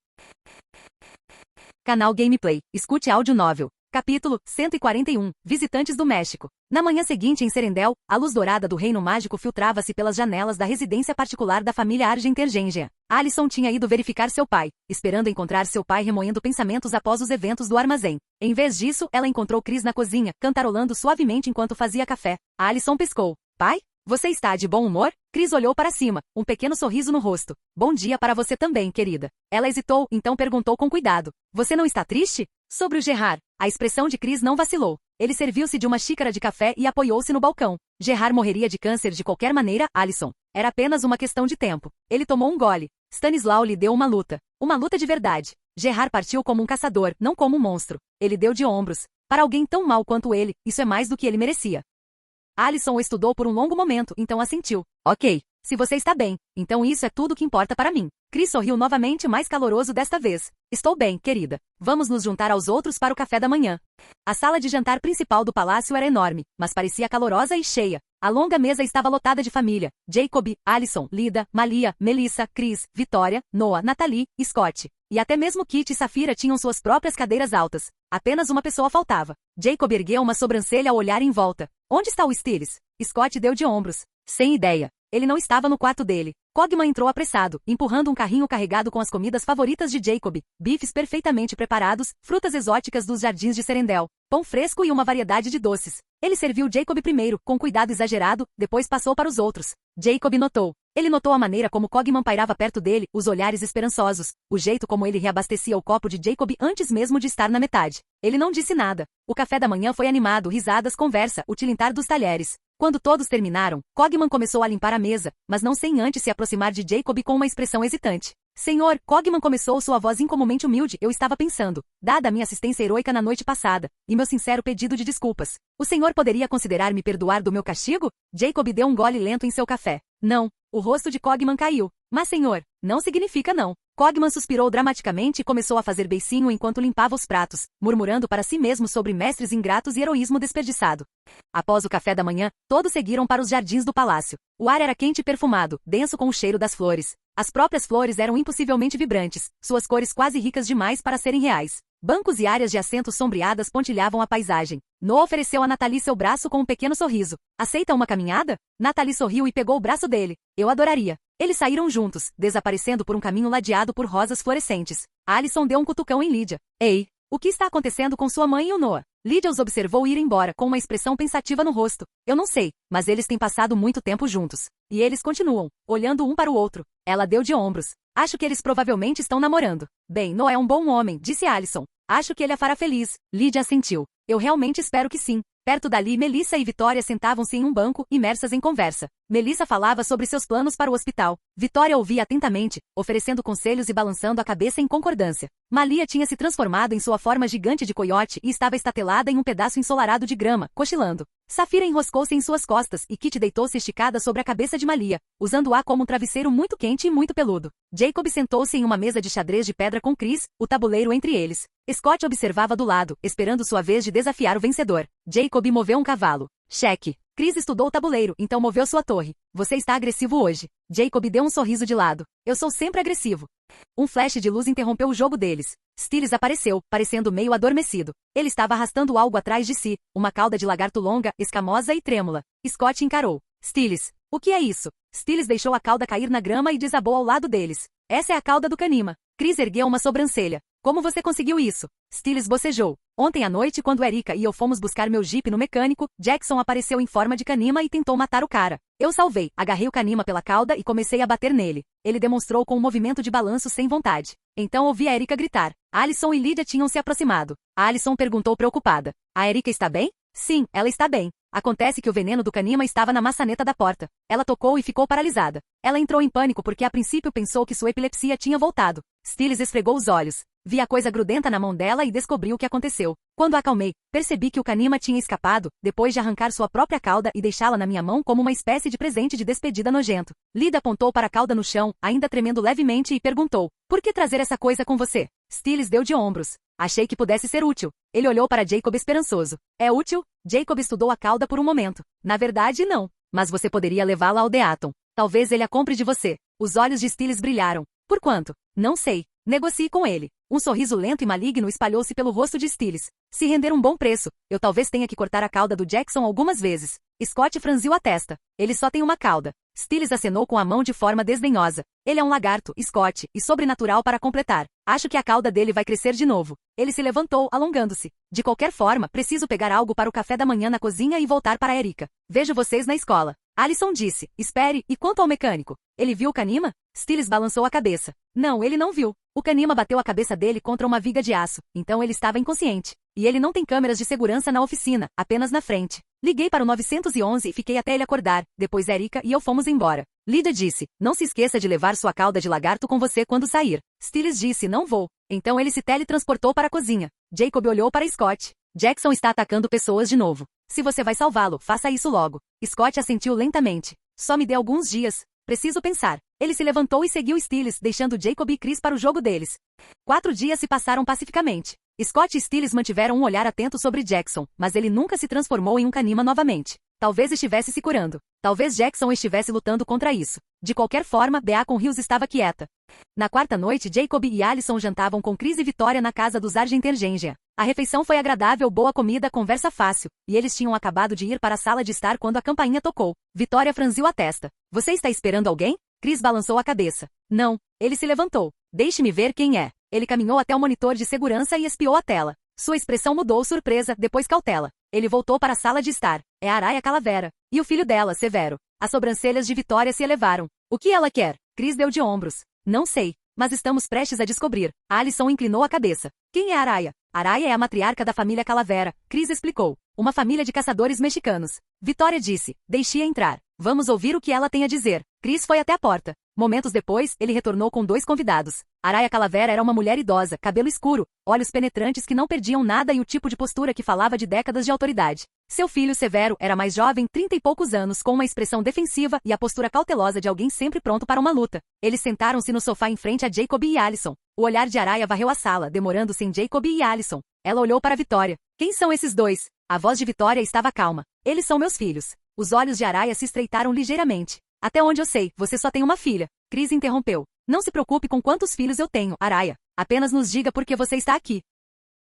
Canal Gameplay. Escute áudio novel. Capítulo 141. Visitantes do México. Na manhã seguinte em Serendel, a luz dourada do reino mágico filtrava-se pelas janelas da residência particular da família Argentergengia. Alison tinha ido verificar seu pai, esperando encontrar seu pai remoendo pensamentos após os eventos do armazém. Em vez disso, ela encontrou Chris na cozinha, cantarolando suavemente enquanto fazia café. Alison piscou. Pai? Você está de bom humor? Chris olhou para cima, um pequeno sorriso no rosto. Bom dia para você também, querida. Ela hesitou, então perguntou com cuidado. Você não está triste? Sobre o Gerard, a expressão de Chris não vacilou. Ele serviu-se de uma xícara de café e apoiou-se no balcão. Gerard morreria de câncer de qualquer maneira, Alison. Era apenas uma questão de tempo. Ele tomou um gole. Stanislau lhe deu uma luta. Uma luta de verdade. Gerard partiu como um caçador, não como um monstro. Ele deu de ombros. Para alguém tão mau quanto ele, isso é mais do que ele merecia. Alison o estudou por um longo momento, então assentiu. Ok. Se você está bem, então isso é tudo que importa para mim. Chris sorriu novamente, mais caloroso desta vez. Estou bem, querida. Vamos nos juntar aos outros para o café da manhã. A sala de jantar principal do palácio era enorme, mas parecia calorosa e cheia. A longa mesa estava lotada de família. Jacob, Alison, Lydia, Malia, Melissa, Chris, Vitória, Noah, Natalie, Scott. E até mesmo Kit e Safira tinham suas próprias cadeiras altas. Apenas uma pessoa faltava. Jacob ergueu uma sobrancelha ao olhar em volta. Onde está o Stiles? Scott deu de ombros. Sem ideia. Ele não estava no quarto dele. Cogman entrou apressado, empurrando um carrinho carregado com as comidas favoritas de Jacob, bifes perfeitamente preparados, frutas exóticas dos jardins de Serendel, pão fresco e uma variedade de doces. Ele serviu Jacob primeiro, com cuidado exagerado, depois passou para os outros. Jacob notou. Ele notou a maneira como Cogman pairava perto dele, os olhares esperançosos, o jeito como ele reabastecia o copo de Jacob antes mesmo de estar na metade. Ele não disse nada. O café da manhã foi animado, risadas, conversa, o tilintar dos talheres. Quando todos terminaram, Cogman começou a limpar a mesa, mas não sem antes se aproximar de Jacob com uma expressão hesitante. Senhor, Cogman começou sua voz incomumente humilde, eu estava pensando, dada a minha assistência heroica na noite passada, e meu sincero pedido de desculpas. O senhor poderia considerar me perdoar do meu castigo? Jacob deu um gole lento em seu café. Não. O rosto de Cogman caiu. Mas senhor, não significa não. Cogman suspirou dramaticamente e começou a fazer beicinho enquanto limpava os pratos, murmurando para si mesmo sobre mestres ingratos e heroísmo desperdiçado. Após o café da manhã, todos seguiram para os jardins do palácio. O ar era quente e perfumado, denso com o cheiro das flores. As próprias flores eram impossivelmente vibrantes, suas cores quase ricas demais para serem reais. Bancos e áreas de assentos sombreadas pontilhavam a paisagem. Noah ofereceu a Natalie seu braço com um pequeno sorriso. Aceita uma caminhada? Natalie sorriu e pegou o braço dele. Eu adoraria. Eles saíram juntos, desaparecendo por um caminho ladeado por rosas florescentes. Alison deu um cutucão em Lydia. Ei, o que está acontecendo com sua mãe e o Noah? Lydia os observou ir embora com uma expressão pensativa no rosto. Eu não sei, mas eles têm passado muito tempo juntos. E eles continuam, olhando um para o outro. Ela deu de ombros. Acho que eles provavelmente estão namorando. Bem, Noah é um bom homem, disse Alison. Acho que ele a fará feliz. Lydia assentiu. Eu realmente espero que sim. Perto dali, Melissa e Vitória sentavam-se em um banco, imersas em conversa. Melissa falava sobre seus planos para o hospital. Vitória ouvia atentamente, oferecendo conselhos e balançando a cabeça em concordância. Malia tinha se transformado em sua forma gigante de coiote e estava estatelada em um pedaço ensolarado de grama, cochilando. Safira enroscou-se em suas costas e Kitty deitou-se esticada sobre a cabeça de Malia, usando-a como um travesseiro muito quente e muito peludo. Jacob sentou-se em uma mesa de xadrez de pedra com Chris, o tabuleiro entre eles. Scott observava do lado, esperando sua vez de desafiar o vencedor. Jacob moveu um cavalo. Cheque. Chris estudou o tabuleiro, então moveu sua torre. Você está agressivo hoje. Jacob deu um sorriso de lado. Eu sou sempre agressivo. Um flash de luz interrompeu o jogo deles. Styles apareceu, parecendo meio adormecido. Ele estava arrastando algo atrás de si, uma cauda de lagarto longa, escamosa e trêmula. Scott encarou. Styles, o que é isso? Styles deixou a cauda cair na grama e desabou ao lado deles. Essa é a cauda do Kanima. Chris ergueu uma sobrancelha. Como você conseguiu isso? Styles bocejou. Ontem à noite, quando Erika e eu fomos buscar meu jipe no mecânico, Jackson apareceu em forma de Kanima e tentou matar o cara. Eu salvei, agarrei o Kanima pela cauda e comecei a bater nele. Ele demonstrou com um movimento de balanço sem vontade. Então ouvi a Erika gritar. Alison e Lydia tinham se aproximado. A Alison perguntou preocupada. A Erika está bem? Sim, ela está bem. Acontece que o veneno do Kanima estava na maçaneta da porta. Ela tocou e ficou paralisada. Ela entrou em pânico porque a princípio pensou que sua epilepsia tinha voltado. Styles esfregou os olhos. Vi a coisa grudenta na mão dela e descobri o que aconteceu. Quando a acalmei, percebi que o Kanima tinha escapado, depois de arrancar sua própria cauda e deixá-la na minha mão como uma espécie de presente de despedida nojento. Lydia apontou para a cauda no chão, ainda tremendo levemente, e perguntou: por que trazer essa coisa com você? Styles deu de ombros. Achei que pudesse ser útil. Ele olhou para Jacob esperançoso. É útil? Jacob estudou a cauda por um momento. Na verdade, não. Mas você poderia levá-la ao Deaton. Talvez ele a compre de você. Os olhos de Styles brilharam. Por quanto? Não sei. Negocie com ele. Um sorriso lento e maligno espalhou-se pelo rosto de Styles. Se render um bom preço, eu talvez tenha que cortar a cauda do Jackson algumas vezes. Scott franziu a testa. Ele só tem uma cauda. Styles acenou com a mão de forma desdenhosa. Ele é um lagarto, Scott, e sobrenatural para completar. Acho que a cauda dele vai crescer de novo. Ele se levantou, alongando-se. De qualquer forma, preciso pegar algo para o café da manhã na cozinha e voltar para Erika. Vejo vocês na escola. Alison disse. Espere, e quanto ao mecânico? Ele viu o Kanima? Styles balançou a cabeça. Não, ele não viu. O Kanima bateu a cabeça dele contra uma viga de aço, então ele estava inconsciente. E ele não tem câmeras de segurança na oficina, apenas na frente. Liguei para o 911 e fiquei até ele acordar, depois Erika e eu fomos embora. Lydia disse, não se esqueça de levar sua cauda de lagarto com você quando sair. Styles disse, não vou. Então ele se teletransportou para a cozinha. Jacob olhou para Scott. Jackson está atacando pessoas de novo. Se você vai salvá-lo, faça isso logo. Scott assentiu lentamente. Só me dê alguns dias. Preciso pensar. Ele se levantou e seguiu Styles, deixando Jacob e Chris para o jogo deles. 4 dias se passaram pacificamente. Scott e Styles mantiveram um olhar atento sobre Jackson, mas ele nunca se transformou em um Kanima novamente. Talvez estivesse se curando. Talvez Jackson estivesse lutando contra isso. De qualquer forma, Beacon Hills estava quieta. Na quarta noite, Jacob e Alison jantavam com Chris e Vitória na casa dos Argentergengia. A refeição foi agradável, boa comida, conversa fácil, e eles tinham acabado de ir para a sala de estar quando a campainha tocou. Vitória franziu a testa. Você está esperando alguém? Chris balançou a cabeça. Não. Ele se levantou. Deixe-me ver quem é. Ele caminhou até o monitor de segurança e espiou a tela. Sua expressão mudou surpresa, depois cautela. Ele voltou para a sala de estar. É a Araya Calavera. E o filho dela, Severo. As sobrancelhas de Vitória se elevaram. O que ela quer? Chris deu de ombros. Não sei. Mas estamos prestes a descobrir. Alison inclinou a cabeça. Quem é Araya? Araya é a matriarca da família Calavera. Chris explicou. Uma família de caçadores mexicanos. Vitória disse. Deixe-a entrar. Vamos ouvir o que ela tem a dizer. Chris foi até a porta. Momentos depois, ele retornou com 2 convidados. Araya Calavera era uma mulher idosa, cabelo escuro, olhos penetrantes que não perdiam nada e o tipo de postura que falava de décadas de autoridade. Seu filho, Severo, era mais jovem, 30 e poucos anos, com uma expressão defensiva e a postura cautelosa de alguém sempre pronto para uma luta. Eles sentaram-se no sofá em frente a Jacob e Alison. O olhar de Araya varreu a sala, demorando-se em Jacob e Alison. Ela olhou para Vitória. Quem são esses dois? A voz de Vitória estava calma. Eles são meus filhos. Os olhos de Araya se estreitaram ligeiramente. Até onde eu sei, você só tem uma filha. Chris interrompeu. Não se preocupe com quantos filhos eu tenho, Araya. Apenas nos diga por que você está aqui.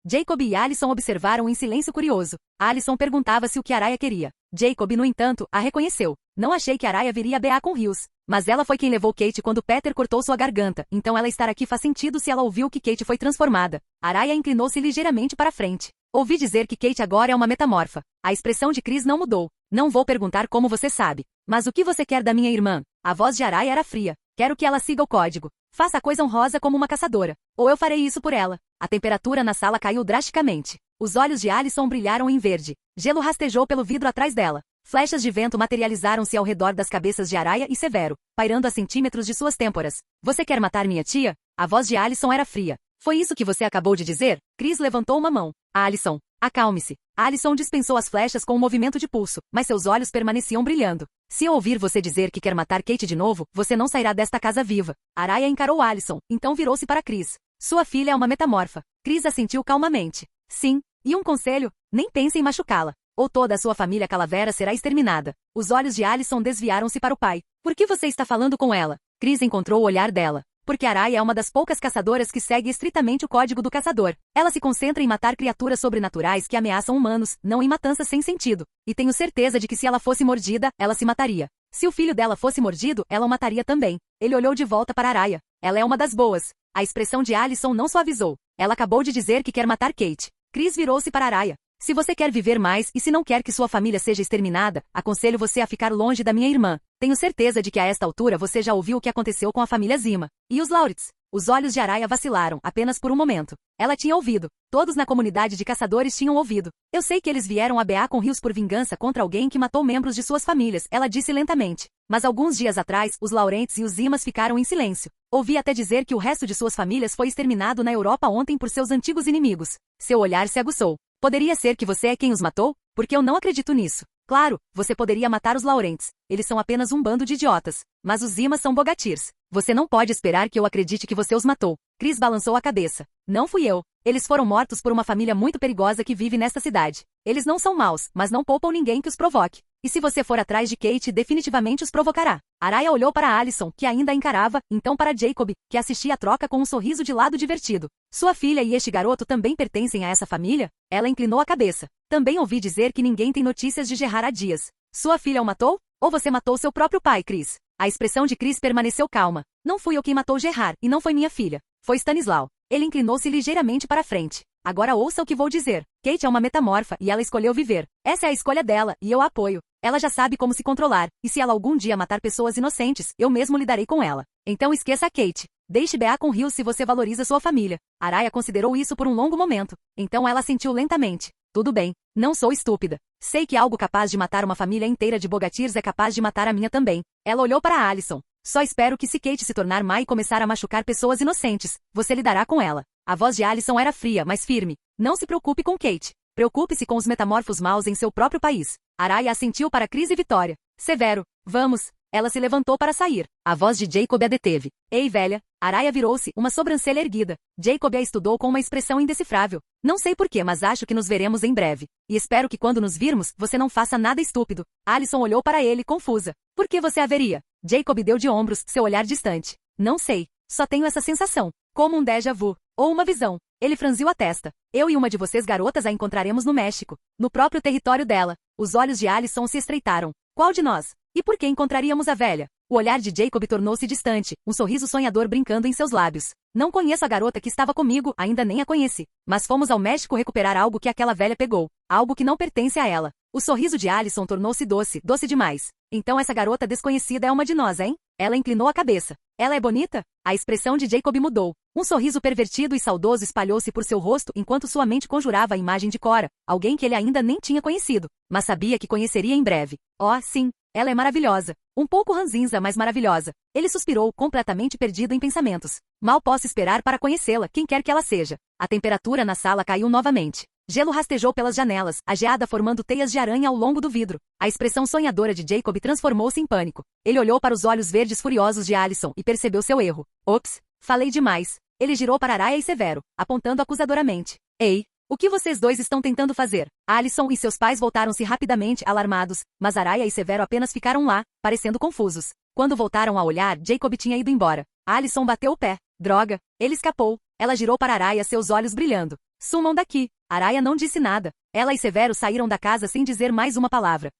Jacob e Alison observaram em silêncio curioso. Alison perguntava se o que Araya queria. Jacob, no entanto, a reconheceu. Não achei que Araya viria a BA com Rios. Mas ela foi quem levou Kate quando Peter cortou sua garganta, então ela estar aqui faz sentido se ela ouviu que Kate foi transformada. Araya inclinou-se ligeiramente para frente. Ouvi dizer que Kate agora é uma metamorfa. A expressão de Chris não mudou. Não vou perguntar como você sabe. Mas o que você quer da minha irmã? A voz de Araya era fria. Quero que ela siga o código. Faça a coisa honrosa como uma caçadora. Ou eu farei isso por ela. A temperatura na sala caiu drasticamente. Os olhos de Alison brilharam em verde. Gelo rastejou pelo vidro atrás dela. Flechas de vento materializaram-se ao redor das cabeças de Araya e Severo, pairando a centímetros de suas têmporas. Você quer matar minha tia? A voz de Alison era fria. Foi isso que você acabou de dizer? Chris levantou uma mão. Alison, acalme-se. Alison dispensou as flechas com um movimento de pulso, mas seus olhos permaneciam brilhando. Se eu ouvir você dizer que quer matar Kate de novo, você não sairá desta casa viva. Araya encarou Alison, então virou-se para Chris. Sua filha é uma metamorfa. Chris assentiu calmamente. Sim. E um conselho? Nem pense em machucá-la. Ou toda a sua família calavera será exterminada. Os olhos de Alison desviaram-se para o pai. Por que você está falando com ela? Chris encontrou o olhar dela. Porque Araya é uma das poucas caçadoras que segue estritamente o código do caçador. Ela se concentra em matar criaturas sobrenaturais que ameaçam humanos, não em matanças sem sentido. E tenho certeza de que se ela fosse mordida, ela se mataria. Se o filho dela fosse mordido, ela o mataria também. Ele olhou de volta para Araya. Ela é uma das boas. A expressão de Alison não suavizou. Ela acabou de dizer que quer matar Kate. Chris virou-se para Araya. Se você quer viver mais e se não quer que sua família seja exterminada, aconselho você a ficar longe da minha irmã. Tenho certeza de que a esta altura você já ouviu o que aconteceu com a família Zima. E os Lauritz? Os olhos de Araya vacilaram, apenas por um momento. Ela tinha ouvido. Todos na comunidade de caçadores tinham ouvido. Eu sei que eles vieram a BA com Rios por vingança contra alguém que matou membros de suas famílias, ela disse lentamente. Mas alguns dias atrás, os Laurents e os Zimas ficaram em silêncio. Ouvi até dizer que o resto de suas famílias foi exterminado na Europa ontem por seus antigos inimigos. Seu olhar se aguçou. Poderia ser que você é quem os matou? Porque eu não acredito nisso. Claro, você poderia matar os Laurents. Eles são apenas um bando de idiotas. Mas os Zimas são bogatirs. Você não pode esperar que eu acredite que você os matou. Chris balançou a cabeça. Não fui eu. Eles foram mortos por uma família muito perigosa que vive nesta cidade. Eles não são maus, mas não poupam ninguém que os provoque. E se você for atrás de Kate, definitivamente os provocará. Araya olhou para Alison, que ainda a encarava, então para Jacob, que assistia a troca com um sorriso de lado divertido. Sua filha e este garoto também pertencem a essa família? Ela inclinou a cabeça. Também ouvi dizer que ninguém tem notícias de Gerard há dias. Sua filha o matou? Ou você matou seu próprio pai, Chris? A expressão de Chris permaneceu calma. Não fui eu quem matou Gerard, e não foi minha filha. Foi Stanislau. Ele inclinou-se ligeiramente para frente. Agora ouça o que vou dizer. Kate é uma metamorfa e ela escolheu viver. Essa é a escolha dela, e eu a apoio. Ela já sabe como se controlar, e se ela algum dia matar pessoas inocentes, eu mesmo lidarei com ela. Então esqueça a Kate. Deixe BA com Rios se você valoriza sua família. Araya considerou isso por um longo momento. Então ela assentiu lentamente. Tudo bem. Não sou estúpida. Sei que algo capaz de matar uma família inteira de bogatirs é capaz de matar a minha também. Ela olhou para Alison. Só espero que se Kate se tornar má e começar a machucar pessoas inocentes, você lidará com ela. A voz de Alison era fria, mas firme. Não se preocupe com Kate. Preocupe-se com os metamorfos maus em seu próprio país. Araya assentiu para Chris e Vitória. Severo, vamos. Ela se levantou para sair. A voz de Jacob a deteve. Ei, velha. Araya virou-se, uma sobrancelha erguida. Jacob a estudou com uma expressão indecifrável. Não sei porquê, mas acho que nos veremos em breve. E espero que quando nos virmos, você não faça nada estúpido. Alison olhou para ele, confusa. Por que você haveria? Jacob deu de ombros, seu olhar distante. Não sei. Só tenho essa sensação. Como um déjà vu. Ou uma visão. Ele franziu a testa. Eu e uma de vocês garotas a encontraremos no México. No próprio território dela. Os olhos de Alison se estreitaram. Qual de nós? E por que encontraríamos a velha? O olhar de Jacob tornou-se distante, um sorriso sonhador brincando em seus lábios. Não conheço a garota que estava comigo, ainda nem a conheci. Mas fomos ao México recuperar algo que aquela velha pegou. Algo que não pertence a ela. O sorriso de Alison tornou-se doce, doce demais. Então essa garota desconhecida é uma de nós, hein? Ela inclinou a cabeça. Ela é bonita? A expressão de Jacob mudou. Um sorriso pervertido e saudoso espalhou-se por seu rosto enquanto sua mente conjurava a imagem de Cora, alguém que ele ainda nem tinha conhecido, mas sabia que conheceria em breve. Oh, sim. Ela é maravilhosa. Um pouco ranzinza, mas maravilhosa. Ele suspirou, completamente perdido em pensamentos. Mal posso esperar para conhecê-la, quem quer que ela seja. A temperatura na sala caiu novamente. Gelo rastejou pelas janelas, a geada formando teias de aranha ao longo do vidro. A expressão sonhadora de Jacob transformou-se em pânico. Ele olhou para os olhos verdes furiosos de Alison e percebeu seu erro. Ops, falei demais. Ele girou para Araya e Severo, apontando acusadoramente. Ei! O que vocês dois estão tentando fazer? Alison e seus pais voltaram-se rapidamente, alarmados, mas Araya e Severo apenas ficaram lá, parecendo confusos. Quando voltaram a olhar, Jacob tinha ido embora. Alison bateu o pé. Droga, ele escapou. Ela girou para Araya, seus olhos brilhando. Sumam daqui. Araya não disse nada. Ela e Severo saíram da casa sem dizer mais uma palavra.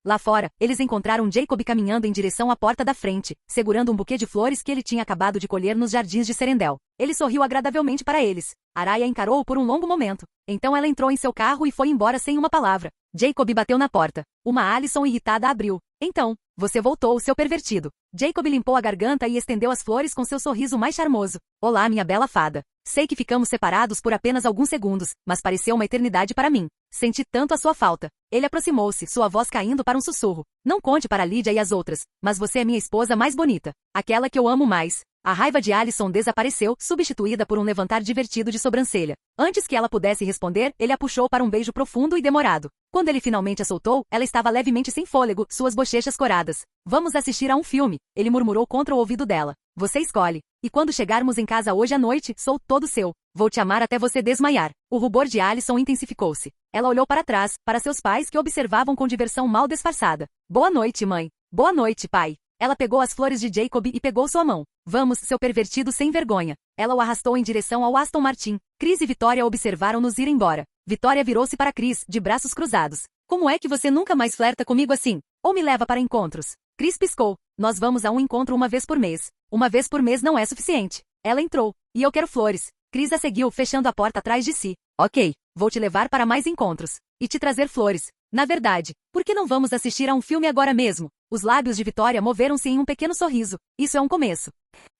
Lá fora, eles encontraram Jacob caminhando em direção à porta da frente, segurando um buquê de flores que ele tinha acabado de colher nos jardins de Serendel. Ele sorriu agradavelmente para eles. Araya encarou-o por um longo momento. Então ela entrou em seu carro e foi embora sem uma palavra. Jacob bateu na porta. Uma Alison irritada abriu. Então, você voltou, seu pervertido. Jacob limpou a garganta e estendeu as flores com seu sorriso mais charmoso. Olá, minha bela fada. Sei que ficamos separados por apenas alguns segundos, mas pareceu uma eternidade para mim. Senti tanto a sua falta. Ele aproximou-se, sua voz caindo para um sussurro. Não conte para Lídia e as outras, mas você é minha esposa mais bonita. Aquela que eu amo mais. A raiva de Alison desapareceu, substituída por um levantar divertido de sobrancelha. Antes que ela pudesse responder, ele a puxou para um beijo profundo e demorado. Quando ele finalmente a soltou, ela estava levemente sem fôlego, suas bochechas coradas. Vamos assistir a um filme, ele murmurou contra o ouvido dela. Você escolhe. E quando chegarmos em casa hoje à noite, sou todo seu. Vou te amar até você desmaiar. O rubor de Alison intensificou-se. Ela olhou para trás, para seus pais que observavam com diversão mal disfarçada. Boa noite, mãe. Boa noite, pai. Ela pegou as flores de Jacob e pegou sua mão. Vamos, seu pervertido sem vergonha. Ela o arrastou em direção ao Aston Martin. Chris e Vitória observaram-nos ir embora. Vitória virou-se para Chris, de braços cruzados. Como é que você nunca mais flerta comigo assim? Ou me leva para encontros? Chris piscou. Nós vamos a um encontro uma vez por mês. Uma vez por mês não é suficiente. Ela entrou. E eu quero flores. Chris a seguiu, fechando a porta atrás de si. Ok, vou te levar para mais encontros. E te trazer flores. Na verdade, por que não vamos assistir a um filme agora mesmo? Os lábios de Vitória moveram-se em um pequeno sorriso. Isso é um começo.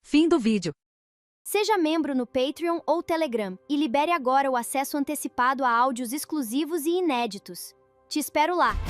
Fim do vídeo.
Seja membro no Patreon ou Telegram e libere agora o acesso antecipado a áudios exclusivos e inéditos. Te espero lá!